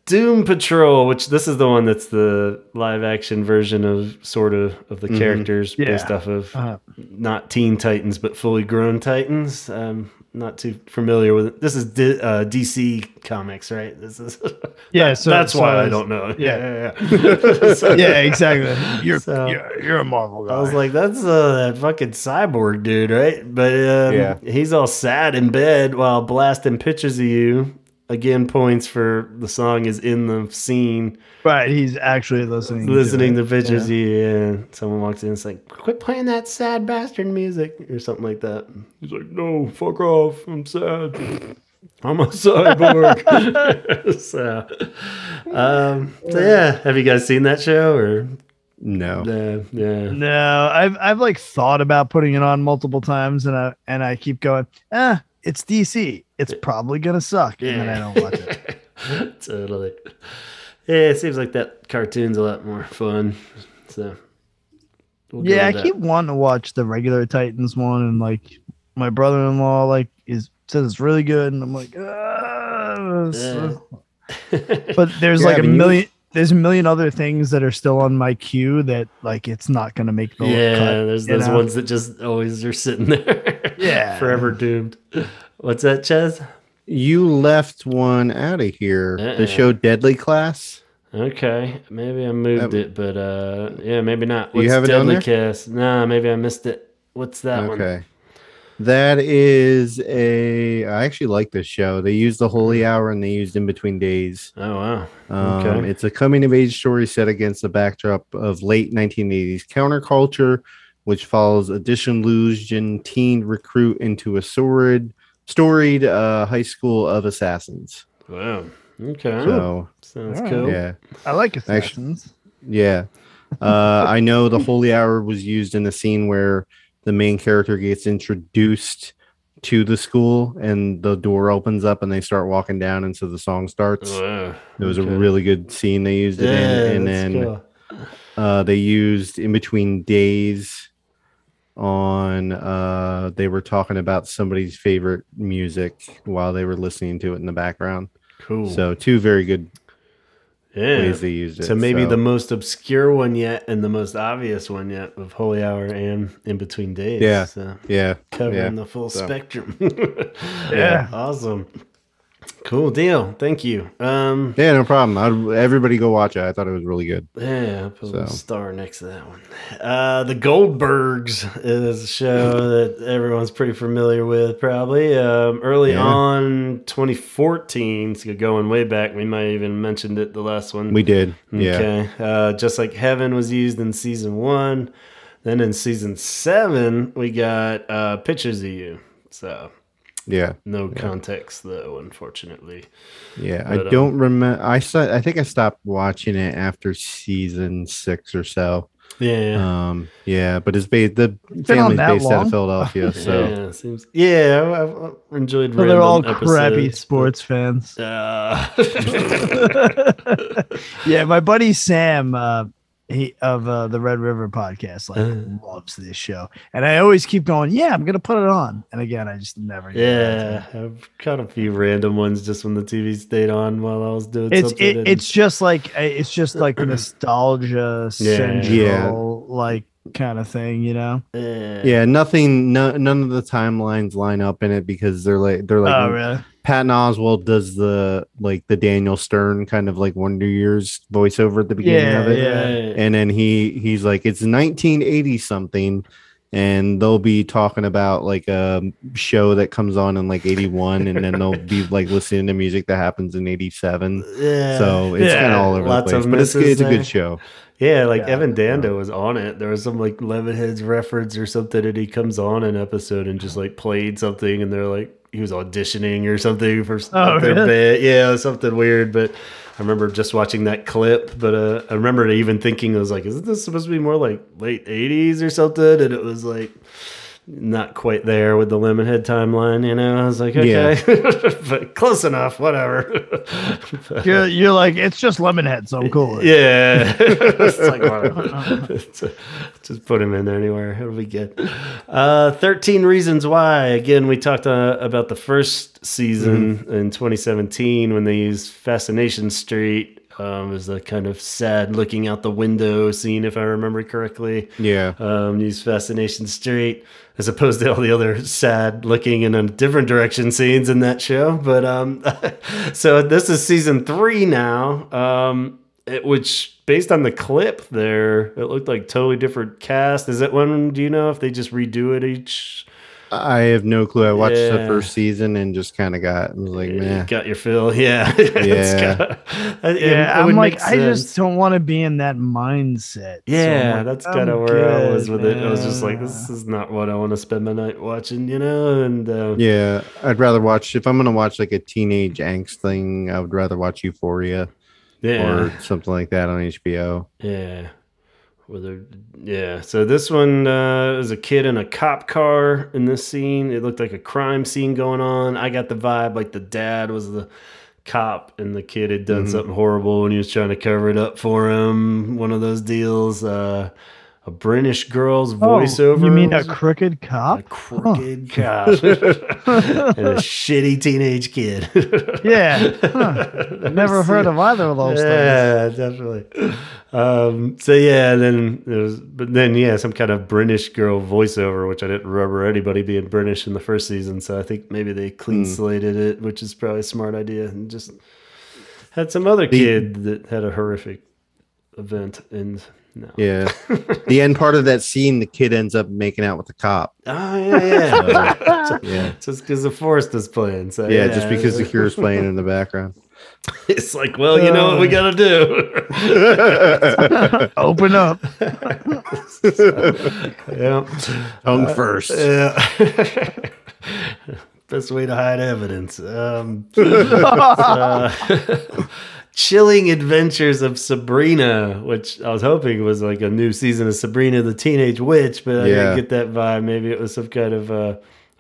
A: Doom Patrol, which this is the one that's the live action version of the characters based off of not Teen Titans, but fully grown Titans. Not too familiar with it. This is DC Comics, right? This is that's why I don't know. Yeah.
B: So, exactly. You're a Marvel guy.
A: I was like, that's that fucking cyborg dude, right? But he's all sad in bed while blasting pictures of you again points for the song is in the scene.
B: Right, he's actually listening
A: to pictures. Yeah. Someone walks in and it's like, quit playing that sad bastard music or something like that. He's like, no, fuck off. I'm sad. I'm a cyborg. so yeah. Have you guys seen that show or?
C: No.
A: Yeah.
B: No, I've like thought about putting it on multiple times, and I keep going, it's DC. It's probably gonna suck, and then I don't watch it.
A: Totally. Yeah, it seems like that cartoon's a lot more fun. So
B: yeah, I keep wanting to watch the regular Titans one, and like my brother-in-law says it's really good, and I'm like, but there's like there's a million other things that are still on my queue that like it's not gonna make the cut.
A: There's those ones that just always are sitting there.
B: Yeah.
A: Forever doomed. What's that, Chaz?
C: You left one out of here. The show Deadly Class.
A: Okay. Maybe I moved it, but maybe not.
C: You have it
A: Deadly
C: on there?
A: Cast? Nah, maybe I missed it. What's that one?
C: Okay. That is I actually like this show. They used the Holy Hour and they used In Between Days.
A: Oh, wow. Okay.
C: It's a coming of age story set against the backdrop of late 1980s counterculture, which follows a disillusioned teen recruit into a storied high school of assassins.
A: Wow. Okay.
C: So
A: sounds cool.
C: Yeah.
B: I like assassins.
C: Yeah. I know the Holy Hour was used in a scene where the main character gets introduced to the school and the door opens up and they start walking down and so the song starts.
A: Wow.
C: It was a really good scene they used it in. And then cool. They used In Between Days on they were talking about somebody's favorite music while they were listening to it in the background.
A: Cool.
C: So two very good ways they used it.
A: So maybe the most obscure one yet and the most obvious one yet of Holy Hour and In Between Days.
C: Yeah.
A: So
C: yeah.
A: Covering the full spectrum.
B: Yeah.
A: Awesome. Cool deal. Thank you.
C: Yeah, no problem. Everybody go watch it. I thought it was really good.
A: Yeah, I'll put a little star next to that one. The Goldbergs is a show that everyone's pretty familiar with, probably. Early on, 2014, so going way back. We might have even mentioned it the last one.
C: We did.
A: Okay.
C: Yeah.
A: Just like Heaven was used in season 1. Then in season 7, we got Pictures of You. So...
C: yeah.
A: No context though, unfortunately.
C: Yeah,
A: but,
C: I don't remember. I think I stopped watching it after season 6 or so.
A: Yeah.
C: Yeah, but the family's based out of Philadelphia, so
A: yeah, it seems. Yeah, I've enjoyed.
B: So they're all
A: episodes,
B: crappy sports fans.
A: Yeah,
B: my buddy Sam. He of the Red River podcast loves this show, and I always keep going. Yeah, I'm gonna put it on, and again, I just never.
A: Yeah, I've caught a few random ones just when the TV stayed on while I was doing something.
B: It's just like nostalgia central, like kind of thing, you know.
C: Yeah, none of the timelines line up in it because they're like
B: oh really?
C: Patton Oswalt does the Daniel Stern kind of like Wonder Years voiceover at the beginning of it.
B: Yeah.
C: And then he's like, it's 1980 something, and they'll be talking about like a show that comes on in like 81, and then they'll be like listening to music that happens in 87.
A: Yeah.
C: So it's kind of all over the place. But it's a good show.
A: Yeah, Evan Dando was on it. There was some like Lemonheads reference or something, and he comes on an episode and just like played something, and they're like, he was auditioning or something for their band. Yeah, something weird. But I remember just watching that clip. But I remember even thinking, I was like, isn't this supposed to be more like late 80s or something? And it was like not quite there with the Lemonhead timeline, you know. I was like, okay, but close enough, whatever.
B: You're like, it's just Lemonhead, so I'm cool.
A: Yeah, it's like whatever. Just put him in there anywhere. It'll be good. 13 Reasons Why. Again, we talked about the first season in 2017 when they used Fascination Street. It was a kind of sad looking out the window scene, if I remember correctly.
C: Yeah.
A: Used Fascination Street as opposed to all the other sad looking in a different direction scenes in that show. But so this is season 3 now, which based on the clip there, it looked like totally different cast. Is it one? Do you know if they just redo it each
C: I have no clue. I watched the
A: Yeah.
C: first season and just kind of was like, man.
A: Got your fill, yeah.
C: Yeah.
B: I'm like, I just don't want to be in that mindset.
A: Yeah,
B: like,
A: that's kind of where I was with it. I was just like,
B: man.
A: this is not what I want to spend my night watching, you know? And
C: Yeah, I'd rather watch, if I'm going to watch like a teenage angst thing, I would rather watch Euphoria or something like that on HBO.
A: Yeah. So this one was a kid in a cop car in this scene. It looked like a crime scene going on. I got the vibe like the dad was the cop and the kid had done something horrible and he was trying to cover it up for him. One of those deals. A British girl's voiceover.
B: You mean a crooked cop?
A: A crooked cop. And a shitty teenage kid.
B: Yeah. Huh. Never heard of either of those things.
A: Yeah, definitely. Then some kind of British girl voiceover, which I didn't remember anybody being British in the first season. So I think maybe they clean slated it, which is probably a smart idea, and just had some other kid that had a horrific event. And no.
C: Yeah. The end part of that scene, the kid ends up making out with the cop.
A: Oh, yeah.
C: Yeah.
A: Just because the Forest is playing. So,
C: yeah, just because the Cure's playing in the background.
A: It's like, well, you know what we got to do.
B: Open up.
A: Yeah.
C: Tongue first.
A: Yeah. Best way to hide evidence. Chilling Adventures of Sabrina, which I was hoping was like a new season of Sabrina the Teenage Witch, but I didn't get that vibe. Maybe it was some kind of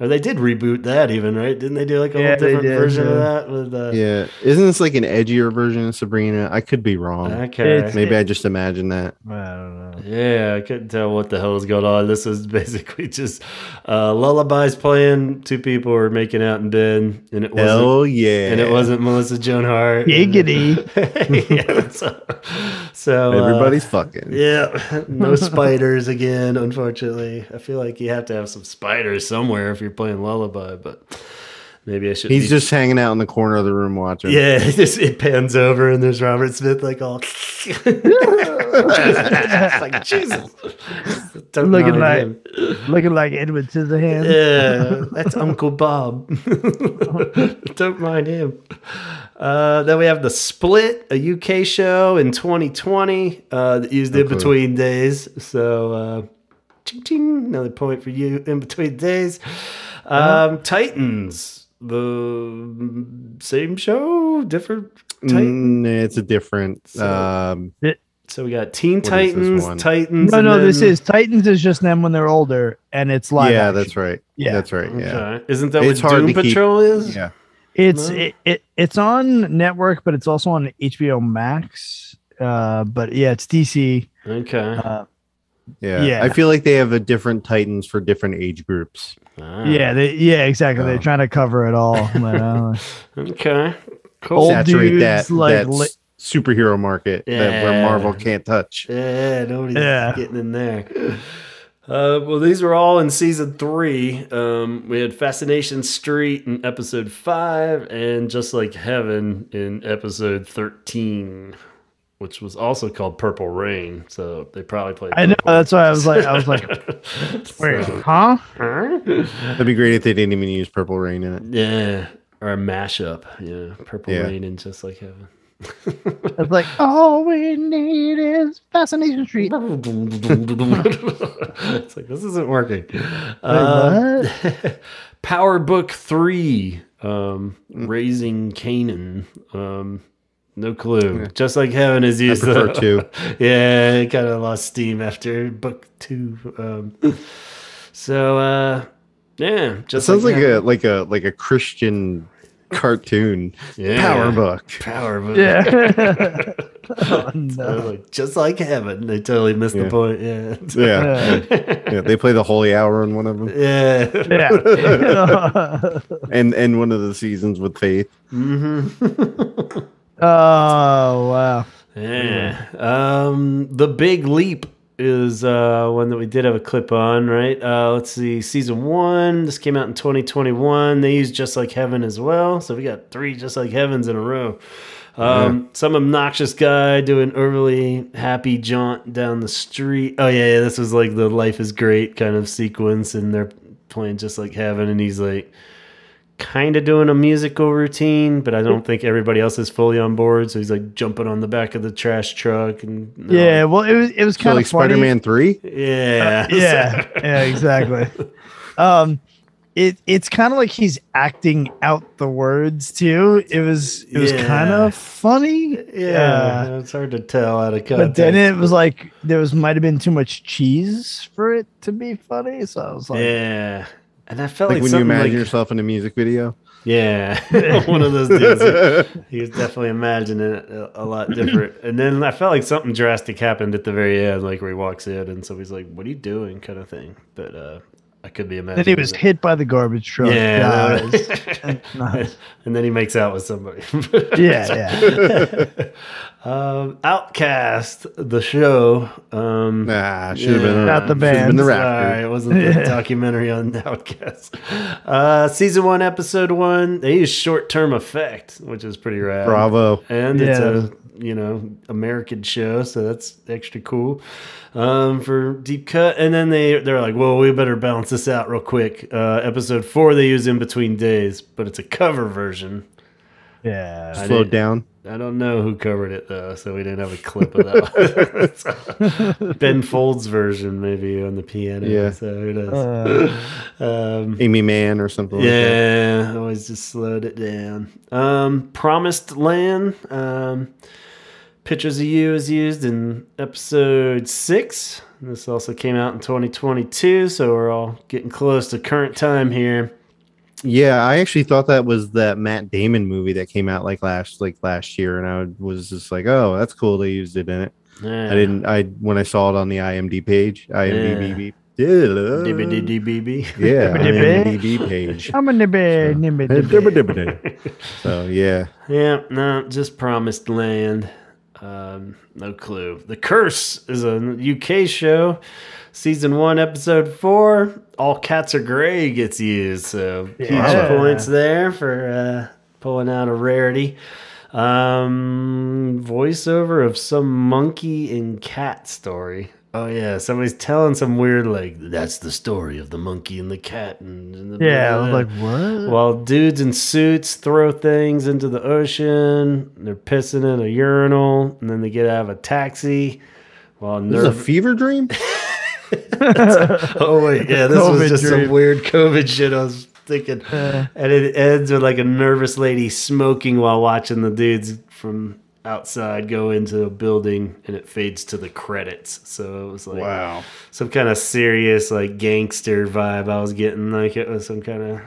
A: or they did reboot that even, right? Didn't they do like a whole different version of that? With
C: yeah, isn't this like an edgier version of Sabrina? I could be wrong.
A: Okay,
C: maybe I just imagined that.
B: I don't know.
A: Yeah, I couldn't tell what the hell was going on. This was basically just lullabies playing. Two people were making out in bed, and it wasn't Melissa Joan Hart.
B: Giggity.
A: So
C: everybody's fucking.
A: Yeah, no spiders again. Unfortunately, I feel like you have to have some spiders somewhere if you're playing lullaby, but. Maybe I should.
C: He's just hanging out in the corner of the room watching.
A: Yeah, it pans over and there's Robert Smith like all. It's like Jesus,
B: looking like Edward Scissorhands.
A: Yeah, that's Uncle Bob. Don't mind him. Then we have The Split, a UK show in 2020 that used In Between Days. So, ching ching, another point for you. In Between Days. Titans. The same show, different Titans?
C: It's a different.
A: So we got Teen Titans, Titans.
B: No, this is Titans is just them when they're older, and it's live.
C: Yeah,
B: action.
C: that's right. Yeah, that's right. Yeah,
A: okay. Isn't that what Doom Patrol is?
C: Yeah,
B: it's on network, but it's also on HBO Max. But yeah, it's DC.
A: Okay.
C: Yeah, I feel like they have a different Titans for different age groups.
B: Yeah, exactly. They're trying to cover it all.
A: Okay, cool.
C: Saturate that superhero market where Marvel can't touch.
A: Yeah, nobody's getting in there. Well, these were all in season 3. We had Fascination Street in episode 5, and Just Like Heaven in episode 13. Which was also called Purple Rain, so they probably played.
B: I know, that's why I was like, wait, huh?
C: That'd be great if they didn't even use Purple Rain in it.
A: Yeah, or a mashup. Yeah, Purple Rain and Just Like Heaven.
B: It's like all we need is Fascination Street.
A: It's like this isn't working. Power Book 3, Raising Canaan. No clue. Yeah. Just Like Heaven is used.
C: I prefer 2.
A: Yeah, it kind of lost steam after book 2. Just
C: sounds like a Christian cartoon.
A: Yeah.
C: Power Book.
A: Yeah. Oh, no. Like, Just Like Heaven. They totally missed the point. Yeah.
C: Yeah. They play the Holy Hour in one of them.
A: Yeah.
C: and one of the seasons with Faith.
A: Mm-hmm.
B: Oh wow!
A: Yeah. The Big Leap is one that we did have a clip on, right? Let's see, season 1. This came out in 2021. They used Just Like Heaven as well, so we got 3 Just Like Heavens in a row. Some obnoxious guy doing overly happy jaunt down the street. Oh yeah, this was like the Life is Great kind of sequence, and they're playing just like Heaven, and he's like kind of doing a musical routine, but I don't think everybody else is fully on board. So he's like jumping on the back of the trash truck, and
B: yeah, well, it was kind of
C: like Spider-Man 3.
A: yeah,
B: yeah, exactly. It's kind of like he's acting out the words too. It was kind of funny.
A: Yeah, it's hard to tell out of context.
B: But then it was like might have been too much cheese for it to be funny. So I was like,
A: yeah. And I felt like
C: when you imagine yourself in a music video.
A: Yeah, one of those dudes. He was definitely imagining it a lot different. And then I felt like something drastic happened at the very end, like where he walks in and somebody's like, "What are you doing?" kind of thing. But I could be imagining.
B: Then he was hit by the garbage truck.
A: Yeah,
B: Nice.
A: And then he makes out with somebody.
B: yeah.
A: Outcast, the show.
C: Should have been
B: Not the band.
C: Should have been the
A: Sorry,
C: rapper.
A: it wasn't the documentary on Outcast. Season 1, episode 1. They use short-term effect, which is pretty rad.
C: Bravo.
A: And it's a American show, so that's extra cool for deep cut. And then they're like, well, we better balance this out real quick. Episode 4 they use In Between Days, but it's a cover version.
B: Yeah.
C: Slowed down.
A: I don't know who covered it though, so we didn't have a clip of that one. Ben Folds' version maybe on the piano.
C: Yeah.
A: So who knows?
C: Amy Mann or something like that.
A: Yeah, always just slowed it down. Promised Land. Pictures of You is used in episode 6. This also came out in 2022, so we're all getting close to current time here.
C: Yeah, I actually thought that was that Matt Damon movie that came out last year, and I was just like, oh, that's cool. They used it in it.
A: Yeah.
C: When I saw it on the IMDb page, IMDb. Yeah,
A: DBDBB.
C: IMDb page.
B: I'm in the bed.
C: So yeah.
A: Yeah, no, just Promised Land. No clue. The Curse is a UK show. Season 1, episode 4. All Cats Are Gray gets used. So huge points there for pulling out a rarity. Voiceover of some monkey and cat story. Oh yeah, somebody's telling some weird that's the story of the monkey and the cat.
B: I was like, what?
A: While dudes in suits throw things into the ocean, they're pissing in a urinal, and then they get out of a taxi.
C: This is a fever dream?
A: Oh wait, yeah, this
B: COVID
A: was just
B: dream.
A: some weird COVID shit I was thinking. And it ends with like a nervous lady smoking while watching the dudes from outside go into a building, and it fades to the credits. So it was like
C: Wow.
A: some kind of serious like gangster vibe I was getting, like it was some kind of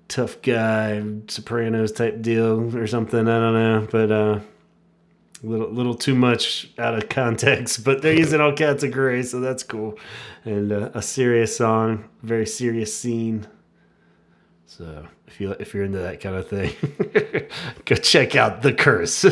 A: tough guy Sopranos type deal or something. I don't know, but little too much out of context, but they're using All Cats Are Gray, so that's cool. And a serious song, very serious scene. So if you're into that kind of thing, go check out The Curse.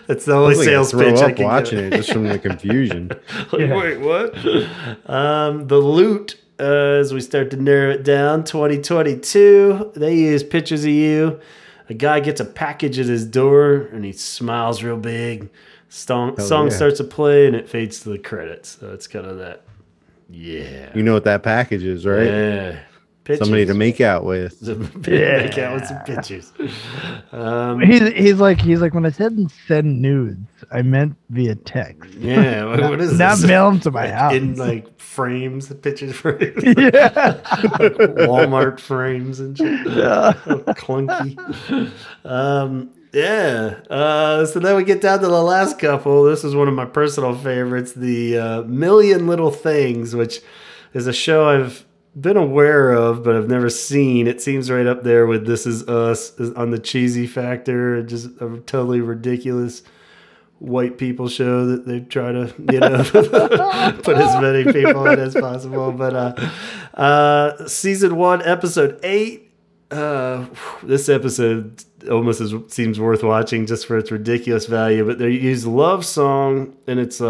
A: That's the only sales pitch I can
C: watching
A: get.
C: it just from the confusion.
A: Wait, what? The Loot, as we start to narrow it down, 2022. They use Pictures of You. A guy gets a package at his door, and he smiles real big. Song starts to play, and it fades to the credits. So it's kind of that. Yeah.
C: You know what that package is, right?
A: Yeah. Pictures.
C: Somebody to make out with.
A: Make out with some pictures.
B: He's like when I said send nudes, I meant via text.
A: Yeah, what is
B: Not
A: this?
B: mail them to my house.
A: In like frames, pictures frames.
B: Yeah.
A: Like Walmart frames and shit. Clunky. So then we get down to the last couple. This is one of my personal favorites, the Million Little Things, which is a show I've been aware of, but I've never seen. It seems right up there with This Is Us on the cheesy factor. Just a totally ridiculous white people show that they try to, put as many people in as possible. But season 1, episode 8. This episode almost seems worth watching just for its ridiculous value. But they use Love Song, and it's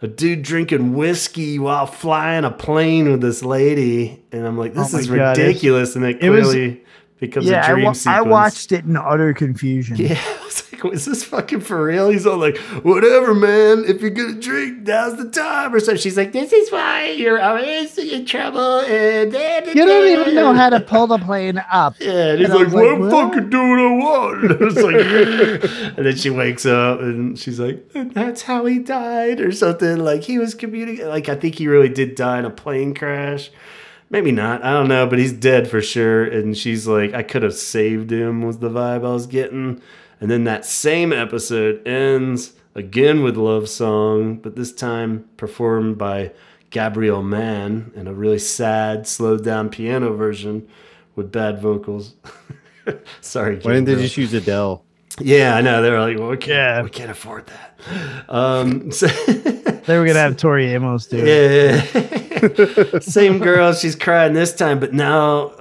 A: a dude drinking whiskey while flying a plane with this lady, and I'm like, this is ridiculous, and it clearly becomes a dream sequence.
B: I watched it in utter confusion.
A: Yeah, I was like, is this fucking for real? He's all like, whatever, man. If you're gonna drink, now's the time. Or so she's like, this is why you're always in trouble. And
B: You don't even know how to pull the plane up.
A: Yeah, and he's like, well, I'm fucking doing what I want. It's like, and then she wakes up and she's like, and that's how he died or something. Like he was communicating. Like I think he really did die in a plane crash. Maybe not. I don't know, but he's dead for sure. And she's like, I could have saved him was the vibe I was getting. And then that same episode ends again with Love Song, but this time performed by Gabrielle Mann in a really sad, slowed down piano version with bad vocals. Sorry.
C: Why didn't they just use Adele?
A: Yeah, I know. They were like, well, we can't afford that. So
B: they were going to have Tori Amos do
A: it. Yeah. Same girl. She's crying this time, but now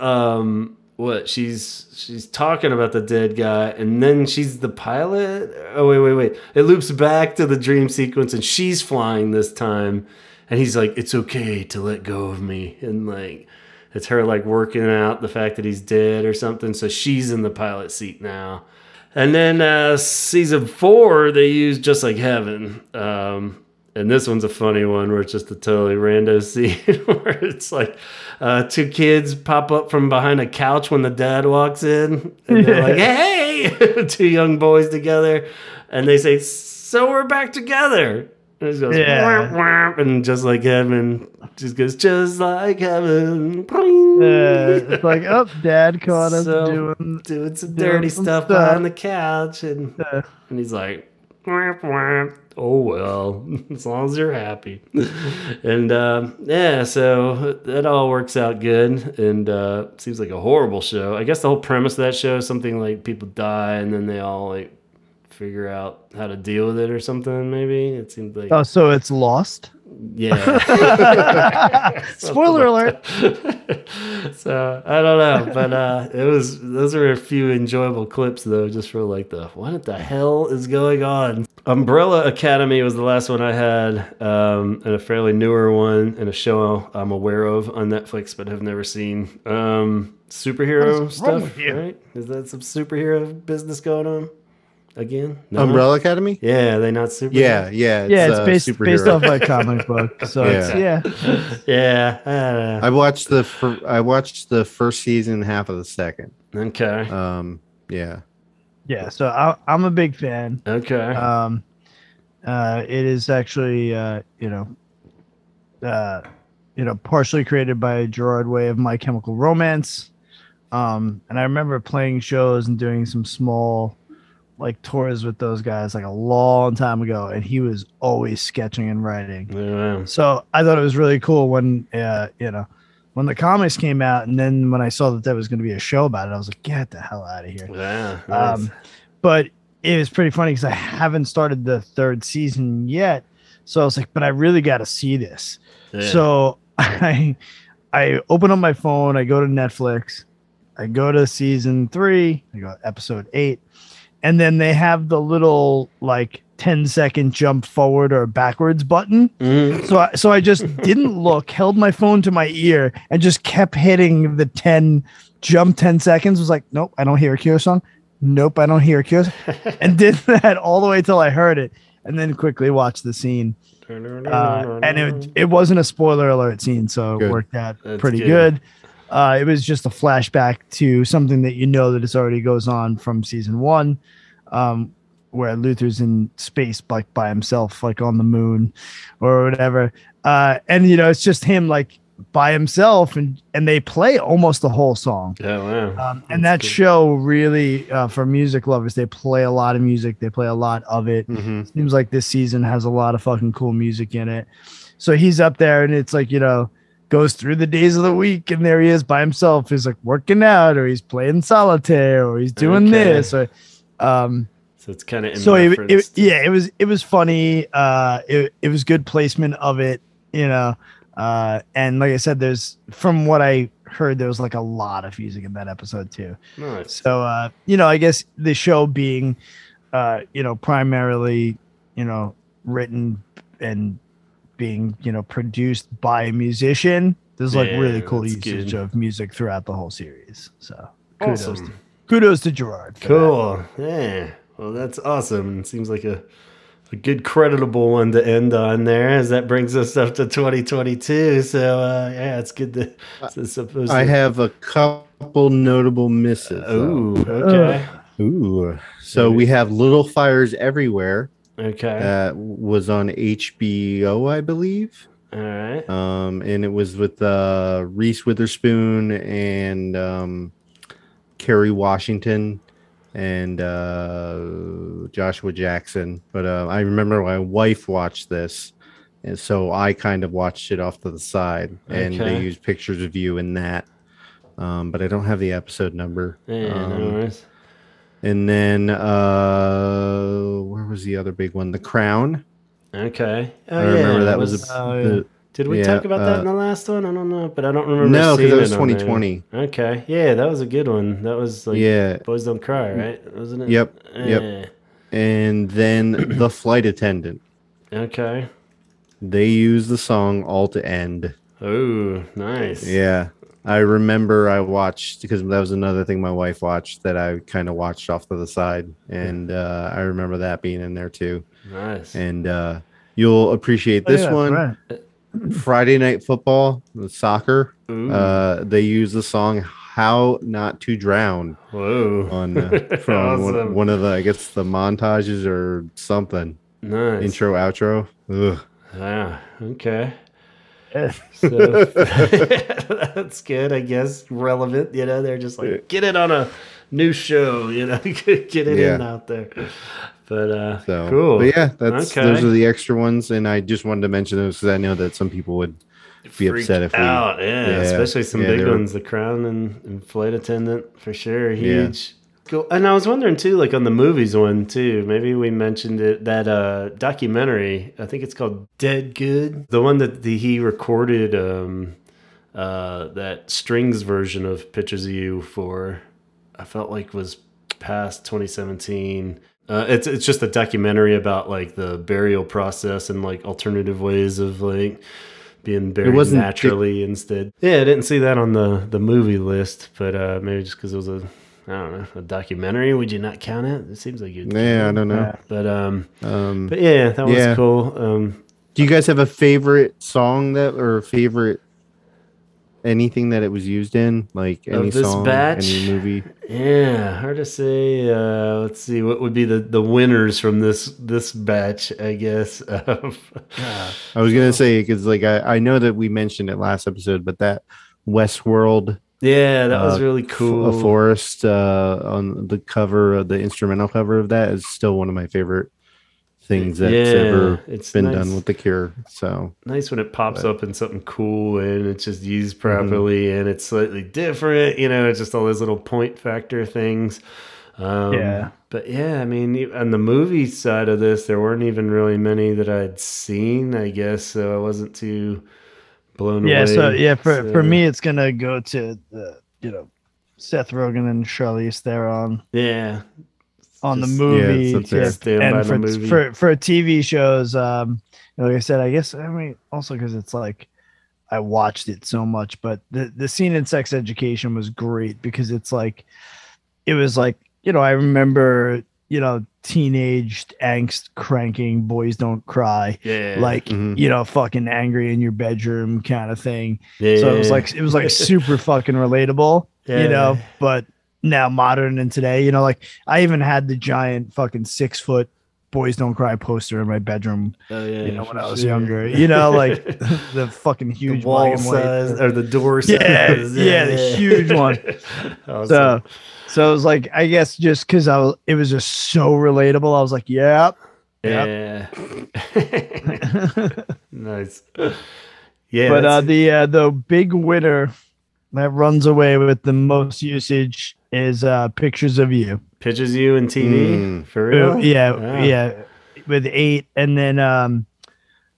A: she's talking about the dead guy, and then she's the pilot. Oh, wait. It loops back to the dream sequence, and she's flying this time. And he's like, it's okay to let go of me. And like, it's her like working out the fact that he's dead or something. So she's in the pilot seat now. And then season 4, they use Just Like Heaven. And this one's a funny one where it's just a totally rando scene where it's like 2 kids pop up from behind a couch when the dad walks in. And they're like, hey, 2 young boys together. And they say, so we're back together. And it goes, whomp, whomp, and Just Like Heaven just goes, just like heaven.
B: It's like, oh, dad caught us
A: doing some dirty stuff behind the couch. And he's like, whomp, whomp. Oh, well, as long as you're happy. And so that all works out good. And seems like a horrible show. I guess the whole premise of that show is something like people die and then they all like figure out how to deal with it or something. Maybe it seems like.
B: Oh, so it's Lost.
A: Yeah.
B: Spoiler alert.
A: So I don't know, but those are a few enjoyable clips though, just for like what the hell is going on. Umbrella Academy was the last one I had, and a fairly newer one, and a show I'm aware of on Netflix but have never seen. Superhero stuff, right? Is that some superhero business going on? Again, no?
C: Umbrella Academy.
A: Yeah, they not super.
C: Yeah.
B: It's based off a comic book. So
A: yeah.
C: I watched the first season, half of the second.
A: Okay.
B: Yeah. So I'm a big fan.
A: Okay.
B: It is actually partially created by Gerard Way of My Chemical Romance. And I remember playing shows and doing some small like tours with those guys like a long time ago, and he was always sketching and writing.
A: Yeah.
B: So I thought it was really cool when when the comics came out, and then when I saw that there was going to be a show about it, I was like, get the hell out of here.
A: Yeah. Nice.
B: But it was pretty funny because I haven't started the 3rd season yet, so I was like, but I really got to see this. Yeah. So I open up my phone, I go to Netflix, I go to season 3, I go episode 8. And then they have the little like 10-second jump forward or backwards button. Mm-hmm. So I just didn't look, held my phone to my ear, and just kept hitting the 10 seconds. Was like, nope, I don't hear a Cure song. Nope, I don't hear a Cure. And did that all the way till I heard it, and then quickly watched the scene. And it wasn't a spoiler alert scene, so it worked out pretty good. It was just a flashback to something that that it already goes on from season 1, where Luther's in space like by himself, like on the moon or whatever. And it's just him like by himself, and they play almost the whole song.
A: Yeah, wow.
B: And that show really, for music lovers, they play a lot of music. They play a lot of it. Mm-hmm. Seems like this season has a lot of fucking cool music in it. So he's up there, and it's like, goes through the days of the week, and there he is by himself. He's like working out, or he's playing solitaire, or he's doing this. Or,
A: so it's kind of
B: it was funny. It was good placement of it, and like I said, from what I heard, there was like a lot of music in that episode too.
A: Nice.
B: So I guess the show being primarily written and being produced by a musician, there's like really cool usage of music throughout the whole series. So kudos to Gerard.
A: Cool. Yeah. Well, that's awesome. It seems like a good creditable one to end on there, as that brings us up to 2022. So yeah, it's good to suppose.
C: I have a couple notable misses.
A: Oh, okay.
C: Ooh. So we have Little Fires Everywhere.
A: Okay.
C: That was on HBO, I believe.
A: All right.
C: And it was with Reese Witherspoon and Kerry Washington and Joshua Jackson. But I remember my wife watched this, and so I kind of watched it off to the side, and they used pictures of you in that. But I don't have the episode number.
A: Yeah, no worries.
C: And then where was the other big one? The Crown.
A: Okay.
C: I remember that was
A: did we talk about that in the last one? I don't know, but I don't remember.
C: No, because
A: it
C: that was 2020.
A: Okay. Yeah, that was a good one. That was like Boys Don't Cry, right? Wasn't it?
C: Yep. And then The Flight Attendant.
A: Okay.
C: They used the song All to End.
A: Oh, nice.
C: Yeah. I remember I watched, because that was another thing my wife watched that I kind of watched off to the side. And I remember that being in there too.
A: Nice.
C: And you'll appreciate this one.
B: Right.
C: Friday Night Football, the soccer. They use the song "How Not to Drown."
A: Whoa!
C: On from
A: awesome.
C: one of the, I guess, the montages or something.
A: Nice
C: intro, outro. Ugh.
A: Yeah. Okay. So that's good, I guess. Relevant, they're just like, get it on a new show, get it in out there. But cool.
C: But yeah, those are the extra ones, and I just wanted to mention those because I know that some people would be upset if we
A: out. Especially some big ones, The Crown and Flight Attendant for sure. Huge. Cool. And I was wondering too, like on the movies one too, maybe we mentioned it, that documentary, I think it's called Dead Good. The one that he recorded that strings version of Pictures of You for, I felt like was past 2017. It's just a documentary about like the burial process and like alternative ways of like being buried naturally instead. Yeah, I didn't see that on the movie list, but maybe just because it was I don't know, a documentary. Would you not count it? It seems like you'd.
C: Yeah, I don't know.
A: But yeah, that was cool.
C: Do you guys have a favorite song or favorite anything that it was used in, like any song, any movie?
A: Yeah, hard to say. Let's see, what would be the winners from this batch, I guess. I
C: was gonna say, because like I know that we mentioned it last episode, but that Westworld.
A: Yeah, that was really cool.
C: A Forest on the cover of the instrumental cover of that is still one of my favorite things that's ever been done with The Cure. So
A: nice when it pops up in something cool and it's just used properly and it's slightly different. It's just all those little point factor things. But yeah, I mean, on the movie side of this, there weren't even really many that I'd seen, I guess. So I wasn't too blown away.
B: For me, it's gonna go to the Seth Rogen and Charlize Theron.
A: Yeah,
B: on the movie, and for TV shows, like I said, I guess also because it's like I watched it so much, but the scene in Sex Education was great because it was like I remember teenage angst cranking Boys Don't Cry, fucking angry in your bedroom kind of thing. So it was like super fucking relatable, but now modern and today, I even had the giant fucking 6-foot Boys Don't Cry poster in my bedroom. When I was younger, like the fucking huge
A: the wall size or the door size.
B: The huge one. Awesome. So it was like, I guess just because it was just so relatable. I was like, yep.
A: Nice.
B: Yeah. But the big winner that runs away with the most usage is Pictures of You.
A: Pictures of You and TV? For real?
B: Yeah. With 8. And then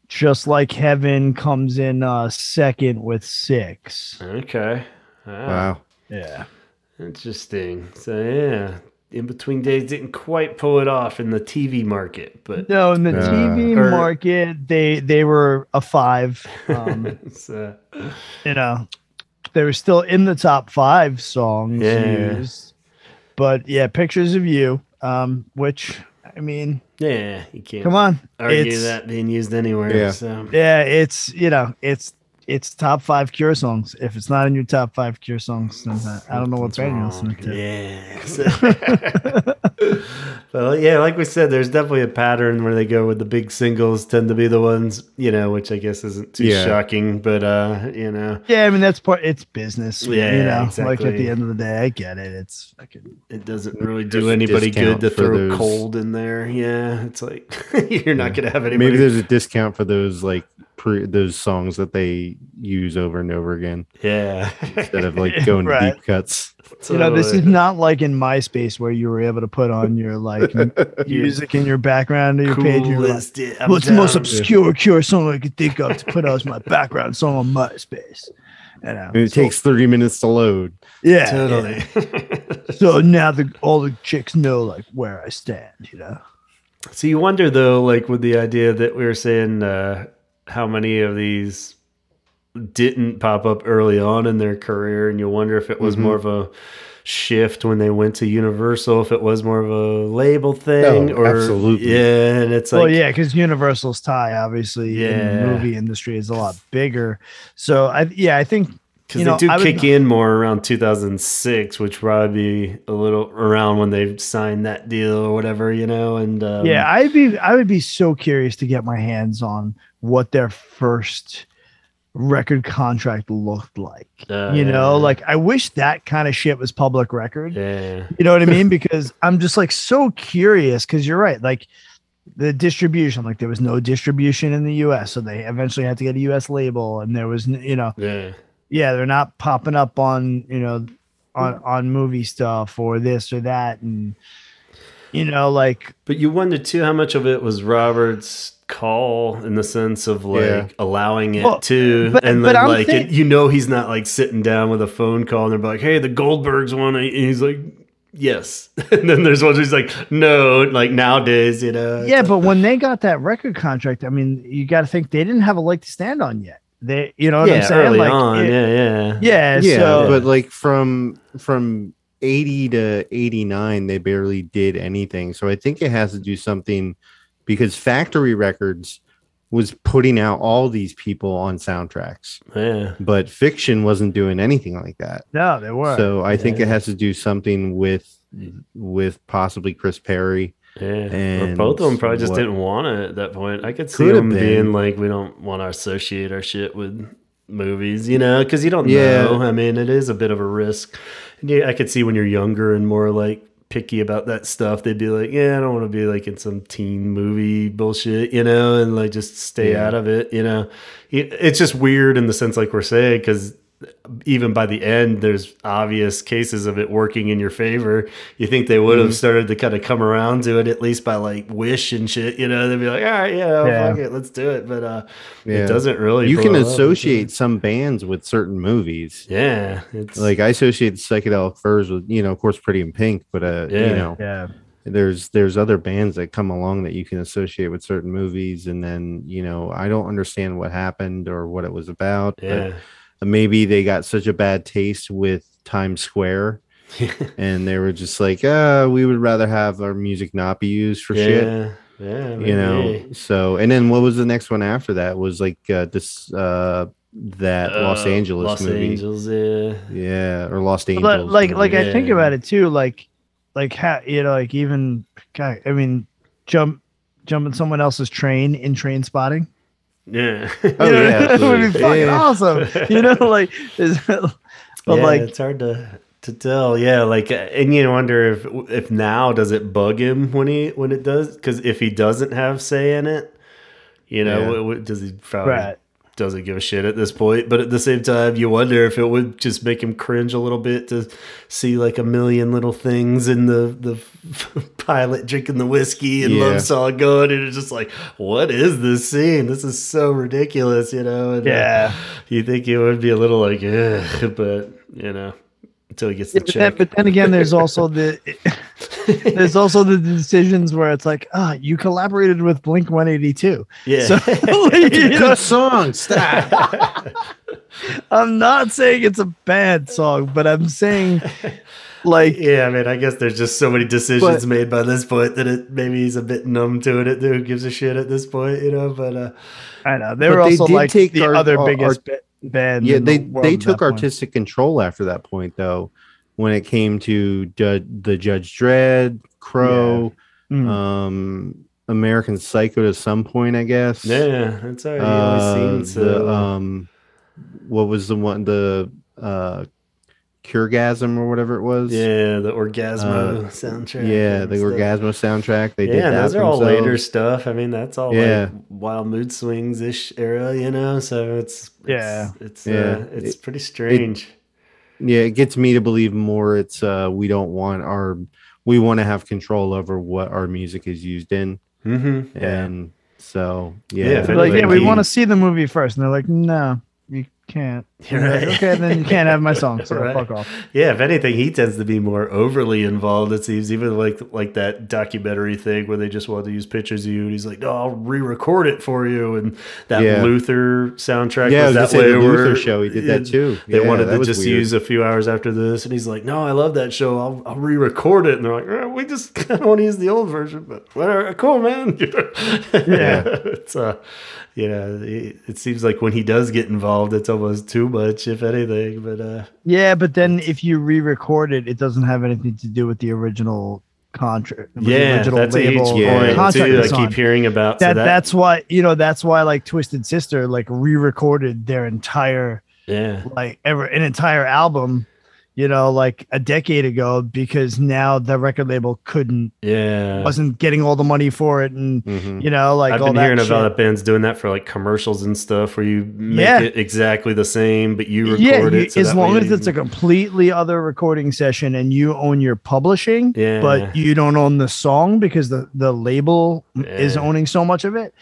B: Just Like Heaven comes in second with 6.
A: Okay.
C: Wow.
B: Yeah.
A: Interesting. So yeah, In Between Days didn't quite pull it off in the TV market, but
B: no, in the TV market they were a 5. They were still in the top 5 songs used. But yeah, Pictures of You. Which I mean,
A: Yeah, you can't
B: come on,
A: argue that being used anywhere.
C: Yeah.
A: So.
B: Yeah, it's top 5 Cure songs. If it's not in your top 5 Cure songs, then I don't know what band you're listening to.
A: Yeah. Well, yeah, like we said, there's definitely a pattern where they go with the big singles tend to be the ones, which I guess isn't too shocking, but
B: Yeah, I mean that's it's business.
A: Yeah,
B: exactly. Like at the
A: exactly.
B: end of the day, I get it. It's fucking.
A: It doesn't really
C: There's
A: do
C: a
A: anybody good
C: discount
A: to
C: for
A: throw
C: those-
A: cold in there. Yeah, it's like you're not gonna have anybody.
C: Maybe there's a discount for those like those songs that they use over and over again
A: Yeah.
C: instead of like going
B: Right.
C: deep cuts.
B: This is not like in MySpace where you were able to put on your like music in your background of your page. And you're like,
A: coolest.
B: what's the most obscure Cure song I could think of to put as my background song on MySpace?
C: And it takes 30 minutes to load.
B: Yeah,
A: Totally.
B: yeah. So now all the chicks know like where I stand.
A: So you wonder though, like with the idea that we were saying, how many of these didn't pop up early on in their career, and you wonder if it was more of a shift when they went to Universal, if it was more of a label thing, or
C: absolutely.
A: Yeah, and it's like,
B: Well, yeah, because Universal's tie obviously in the movie industry is a lot bigger. So I think
A: because they do kick in more around 2006, which probably be a little around when they signed that deal or whatever, and
B: I would be so curious to get my hands on what their first record contract looked like. Like I wish that kind of shit was public record.
A: Yeah.
B: You know what I mean? Because I'm just like so curious, because you're right. Like the distribution, like there was no distribution in the US. So they eventually had to get a US label, and there was, they're not popping up on, on movie stuff or this or that. And,
A: but you wonder too, how much of it was Robert's call in the sense of like allowing it to, and then like he's not like sitting down with a phone call and they're like, hey, the Goldbergs want to, and he's like, yes. And then there's one who's like, no, like nowadays,
B: Yeah, but when they got that record contract, I mean, you got to think they didn't have a leg to stand on yet. They, what I'm saying?
A: Early
B: like,
A: on,
B: yeah. So,
C: but like from 80 to 89, they barely did anything. So I think it has to do something, because Factory Records was putting out all these people on soundtracks.
A: Yeah.
C: But Fiction wasn't doing anything like that.
B: No, they weren't.
C: So I think it has to do something with possibly Chris Perry.
A: Yeah.
C: And
A: or both of them probably just didn't want it at that point. I could see them being like, we don't want to associate our shit with movies, because you don't know. I mean, it is a bit of a risk. And I could see when you're younger and more like picky about that stuff, they'd be like, I don't want to be like in some teen movie bullshit, and like just stay out of it. It's just weird in the sense, like we're saying, because even by the end, there's obvious cases of it working in your favor. You think they would have started to kind of come around to it, at least by like Wish and shit, they'd be like, all right, fuck it, let's do it. But it doesn't really.
C: You can associate some bands with certain movies.
A: Yeah. It's
C: like I associate Psychedelic Furs with, of course, Pretty in Pink, but there's other bands that come along that you can associate with certain movies. And then, I don't understand what happened or what it was about.
A: Yeah.
C: But maybe they got such a bad taste with Times Square and they were just like, we would rather have our music not be used for shit.
A: Yeah,
C: maybe. So, and then what was the next one after that? Was like Los Angeles movie.
A: Angeles,
C: or Lost Angels.
B: Like I think about it too, like how, like even, God, I mean, jumping someone else's train in Train Spotting.
A: Yeah.
B: It would be fucking awesome. Like, but like
A: it's hard to tell. Yeah, like, and you wonder if now does it bug him when it does? Because if he doesn't have say in it, does he probably doesn't give a shit at this point? But at the same time, you wonder if it would just make him cringe a little bit to see like a million little things in the pilot drinking the whiskey and Love Song going, and it's just like, what is this scene? This is so ridiculous, And, you think it would be a little like, but until he gets the check.
B: But then again, there's also the decisions where it's like, you collaborated with Blink 182.
A: Yeah.
B: So,
C: Good song. Stop.
B: I'm not saying it's a bad song, but I'm saying like,
A: yeah, I mean, I guess there's just so many decisions made by this point that maybe he's a bit numb to it. Who gives a shit at this point, But
B: I know they were also like the other biggest band.
C: Yeah, they took artistic control after that point, though. When it came to the Judge Dredd, Crow, American Psycho to some point, I guess.
A: Yeah, that's how he always seems.
C: What was the one? The Curegasm or whatever it was.
A: Yeah, the Orgasmo soundtrack.
C: Yeah, the Orgasmo soundtrack. They did that.
A: Those are all later stuff. I mean, that's all like Wild Mood Swings ish era, So it's pretty strange.
C: It gets me to believe more. It's we want to have control over what our music is used in, and so
B: we want to see the movie first, and they're like, no, you can't.
A: Right.
B: Okay, then you can't have my song. So fuck off.
A: Yeah, if anything, he tends to be more overly involved. It seems even like that documentary thing where they just wanted to use pictures of you, and he's like, "No, I'll re-record it for you." And that Luther soundtrack was that way.
C: The Luther show, he did that too.
A: They wanted to just use a few hours after this, and he's like, "No, I love that show. I'll re-record it." And they're like, "We just kind of want to use the old version, but whatever, cool, man." It's it seems like when he does get involved, it's almost too much, if anything. But
B: but then if you re-record it, it doesn't have anything to do with the original contract.
A: That's a huge point too. I keep hearing about
B: that. That's why like Twisted Sister like re-recorded their entire an entire album. Like a decade ago, because now the record label wasn't getting all the money for it, and
A: I've been hearing about bands doing that for like commercials and stuff, where you make it exactly the same, but you record it. So
B: as long as it's a completely other recording session and you own your publishing, but you don't own the song because the label is owning so much of it.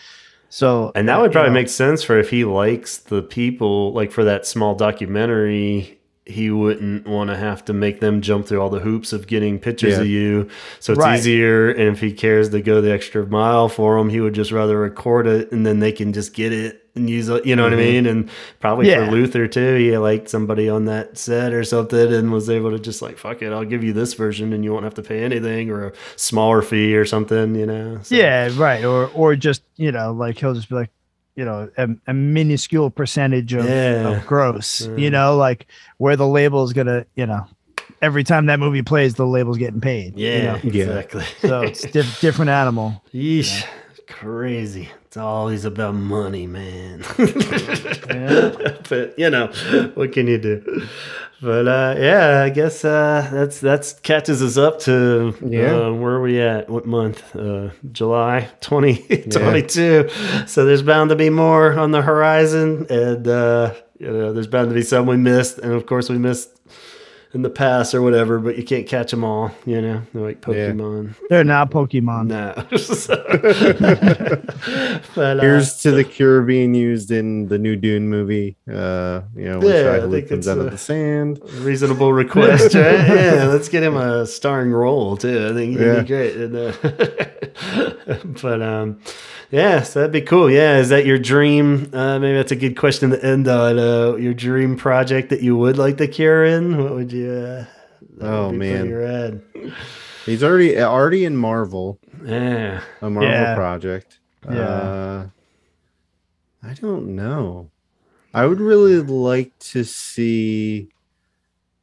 B: So,
A: and that would probably make sense for if he likes the people, like for that small documentary. He wouldn't want to have to make them jump through all the hoops of getting pictures of you. So it's easier. And if he cares to go the extra mile for them, he would just rather record it and then they can just get it and use it. You know what I mean? And probably for Luther too, he liked somebody on that set or something and was able to just like, fuck it, I'll give you this version and you won't have to pay anything or a smaller fee or something, So.
B: Yeah, right. Or just, like he'll just be like, a minuscule percentage of gross, like where the label is going to, every time that movie plays, the label's getting paid.
A: Yeah, exactly.
B: So it's different animal.
A: Yeesh, crazy. It's always about money, man. But, what can you do? But I guess that's catches us up to where are we at? What month? July 2022. So there's bound to be more on the horizon, and there's bound to be some we missed, and of course we missed in the past or whatever. But you can't catch them all, They're like Pokemon.
B: They're not Pokemon.
A: No.
C: But here's to the Cure being used in the new Dune movie. When Shia comes out of the sand.
A: Reasonable request, right? Yeah, let's get him a starring role too. I think he'd be great. And, so that'd be cool. Yeah, is that your dream? Maybe that's a good question to end on. Your dream project that you would like the Cure in? What would you?
C: Oh man, he's already in Marvel.
A: Yeah,
C: a Marvel project.
B: Yeah.
C: I don't know. I would really like to see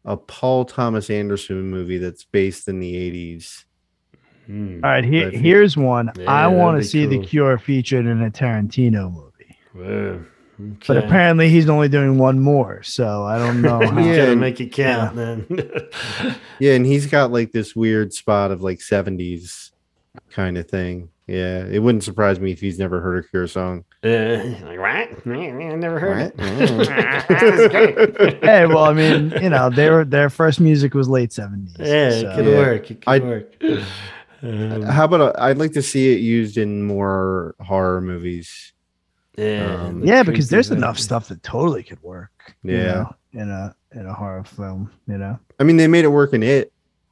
C: a Paul Thomas Anderson movie that's based in the 80s.
B: All right, here's one. I want to see the Cure featured in a Tarantino movie.
A: Whoa. Okay.
B: But apparently he's only doing one more, so I don't know.
A: Gotta make it count then.
C: And he's got like this weird spot of like 70s kind of thing. Yeah, it wouldn't surprise me if he's never heard a Cure song.
A: Like, what? I never heard
C: it.
B: Hey, well, I mean, their first music was late 70s.
A: Yeah, it could work. It could work.
C: How about I'd like to see it used in more horror movies.
B: Because there's enough stuff that totally could work.
C: Yeah.
B: In a in a horror film, you know.
C: I mean, they made it work in it.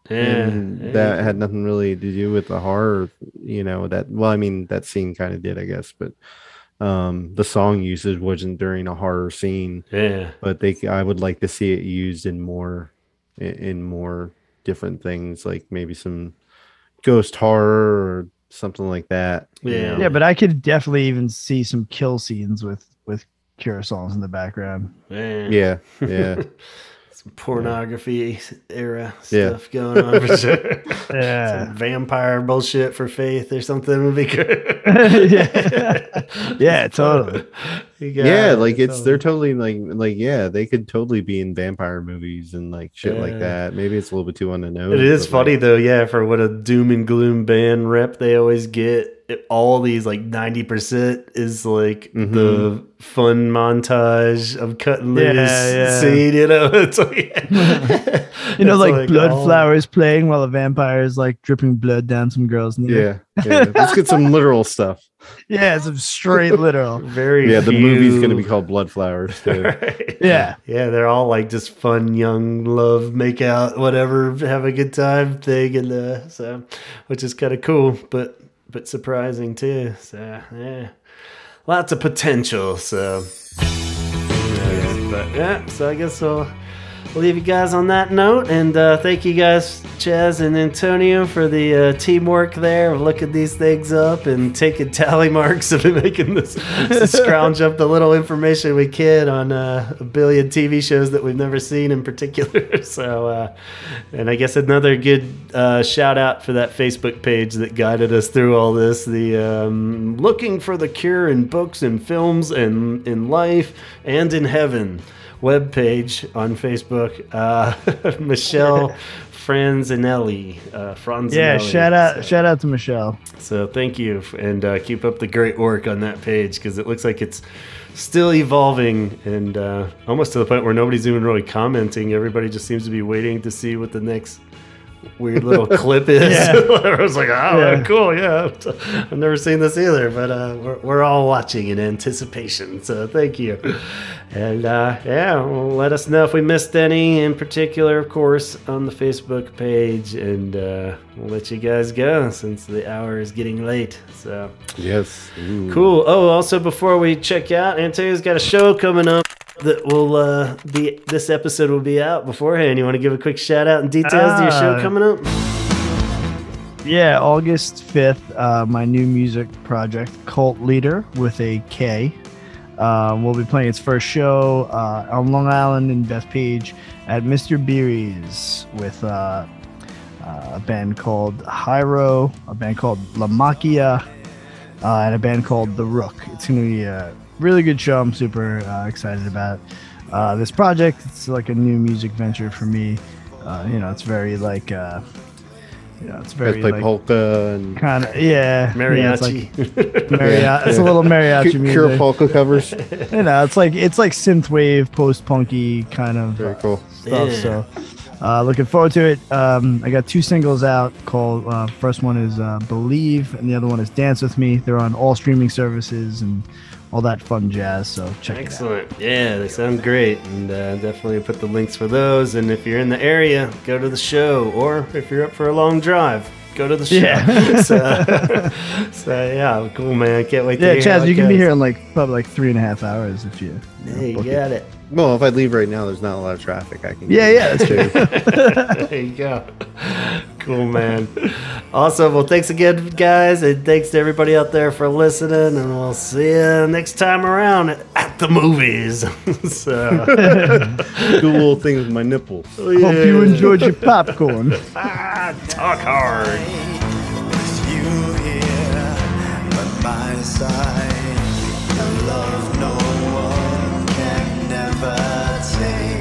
A: Yeah,
C: And that had nothing really to do with the horror, you know, I mean, that scene kind of did, I guess, but the song usage wasn't during a horror scene.
A: Yeah.
C: But I would like to see it used in more different things, like maybe some ghost horror or something like that.
A: Yeah.
B: Yeah, but I could definitely even see some kill scenes with Cure songs in the background.
C: Yeah.
A: Some pornography era stuff going on for sure.
B: Yeah.
A: Some vampire bullshit for Faith or something would be good.
B: Yeah, totally.
C: They're totally like they could totally be in vampire movies and like shit like that. Maybe it's a little bit too on the nose.
A: It is funny though, for what a doom and gloom band rep they always get. All these like 90% is like the fun montage of cutting loose scene, you know. It's like
B: you know, like blood flowers playing while a vampire is like dripping blood down some girl's knee.
C: Yeah. Let's get some literal stuff.
B: Yeah, some straight literal.
C: The movie's gonna be called Blood Flowers too.
A: Right.
B: Yeah,
A: they're all like just fun, young love, make out, whatever, have a good time thing, and so which is kind of cool, but surprising too. So lots of potential. So so I guess we'll leave you guys on that note, and thank you guys, Chaz and Antonio, for the teamwork there of looking these things up and taking tally marks of making this scrounge up the little information we can on a billion TV shows that we've never seen in particular. So and I guess another good shout out for that Facebook page that guided us through all this, the looking for the cure in books and films and in life and in heaven webpage on Facebook. Michelle Franzanelli.
B: Yeah, shout out to Michelle.
A: So thank you, and keep up the great work on that page, because it looks like it's still evolving and almost to the point where nobody's even really commenting. Everybody just seems to be waiting to see what the next weird little clip is. I was like, cool, I've never seen this either, but we're all watching in anticipation, so thank you. And well, let us know if we missed any in particular, of course, on the Facebook page, and we'll let you guys go since the hour is getting late. So
C: yes. Ooh.
A: Cool. Oh, also before we check out, Antonio's got a show coming up that will this episode will be out beforehand. You want to give a quick shout out and details to your show coming up?
B: Yeah, August 5th, my new music project, Cult Leader with a K. We'll be playing its first show on Long Island in Bethpage at Mr. Beery's with a band called Hyro, a band called La Macchia, and a band called The Rook. It's going to be a really good show. I'm super excited about this project. It's like a new music venture for me. It's very like it's very
C: play
B: like
C: polka and
B: kind of
A: mariachi.
B: It's a little mariachi music.
C: Pure polka covers.
B: It's like synthwave, post-punky kind of
C: very cool
B: stuff. So looking forward to it. I got 2 singles out called first one is Believe, and the other one is Dance With Me. They're on all streaming services and all that fun jazz, so check it out.
A: Excellent. Yeah, they sound great, and definitely put the links for those. And if you're in the area, go to the show, or if you're up for a long drive, go to the show.
B: Yeah.
A: So cool, man. Can't wait to hear
B: Chaz,
A: how
B: you
A: it
B: can
A: goes.
B: be here in like 3.5 hours if you
A: Hey, you got it.
C: Well, if I leave right now, there's not a lot of traffic. I can.
B: That's true.
A: There you go. Cool, man. Awesome. Well, thanks again, guys, and thanks to everybody out there for listening, and we'll see you next time around at the movies. So,
C: do little things with my nipples.
B: Hope you enjoyed your popcorn.
A: Talk hard.
E: With you here by my side, a love no one can never take.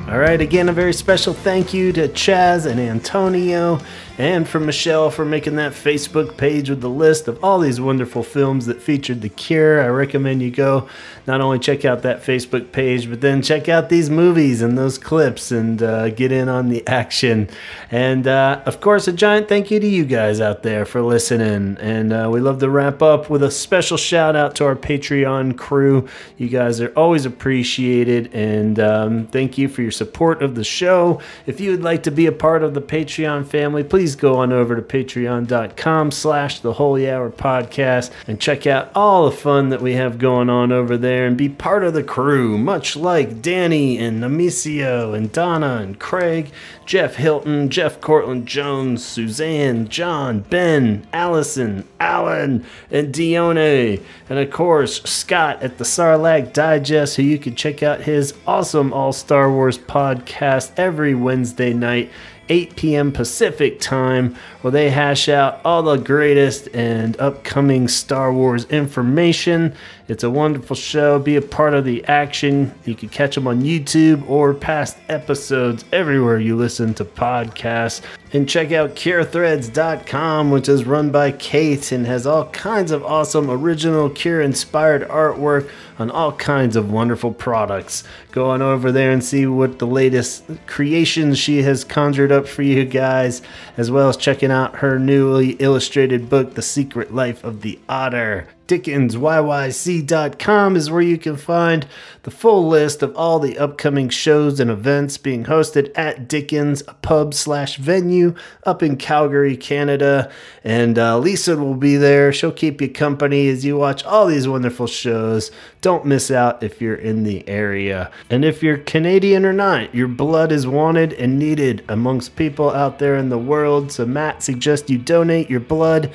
A: All right, again, a very special thank you to Chaz and Antonio and from Michelle for making that Facebook page with the list of all these wonderful films that featured The Cure. I recommend you go not only check out that Facebook page, but then check out these movies and those clips and get in on the action. And of course, a giant thank you to you guys out there for listening. And we love to wrap up with a special shout out to our Patreon crew. You guys are always appreciated, and thank you for your support of the show. If you would like to be a part of the Patreon family, please go on over to patreon.com/The Holy Hour Podcast and check out all the fun that we have going on over there and be part of the crew, much like Danny and Amicio and Donna and Craig, Jeff Hilton, Jeff Cortland Jones, Suzanne, John, Ben, Allison, Alan, and Dione. And of course, Scott at the Sarlacc Digest, who you can check out his awesome All Star Wars podcast every Wednesday night, 8 p.m. Pacific time, where they hash out all the greatest and upcoming Star Wars information. It's a wonderful show. Be a part of the action. You can catch them on YouTube or past episodes everywhere you listen to podcasts. And check out CureThreads.com, which is run by Kate and has all kinds of awesome original Cure-inspired artwork on all kinds of wonderful products. Go on over there and see what the latest creations she has conjured up for you guys, as well as checking out her newly illustrated book, The Secret Life of the Otter. DickensYYC.com is where you can find the full list of all the upcoming shows and events being hosted at Dickens, a pub/venue up in Calgary, Canada. And Lisa will be there. She'll keep you company as you watch all these wonderful shows. Don't miss out if you're in the area. And if you're Canadian or not, your blood is wanted and needed amongst people out there in the world. So Matt suggests you donate your blood.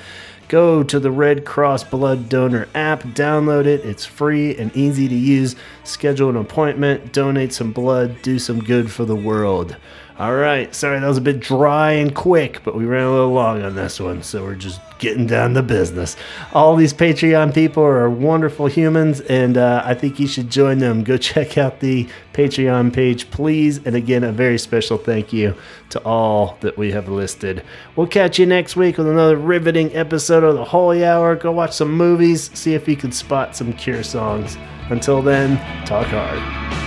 A: Go to the Red Cross Blood Donor app, download it. It's free and easy to use. Schedule an appointment, donate some blood, do some good for the world. All right, sorry that was a bit dry and quick, but we ran a little long on this one, so we're just getting down to business. All these Patreon people are wonderful humans, and I think you should join them. Go check out the Patreon page, please. And again, a very special thank you to all that we have listed. We'll catch you next week with another riveting episode of The Holy Hour. Go watch some movies, see if you can spot some Cure songs. Until then, talk hard.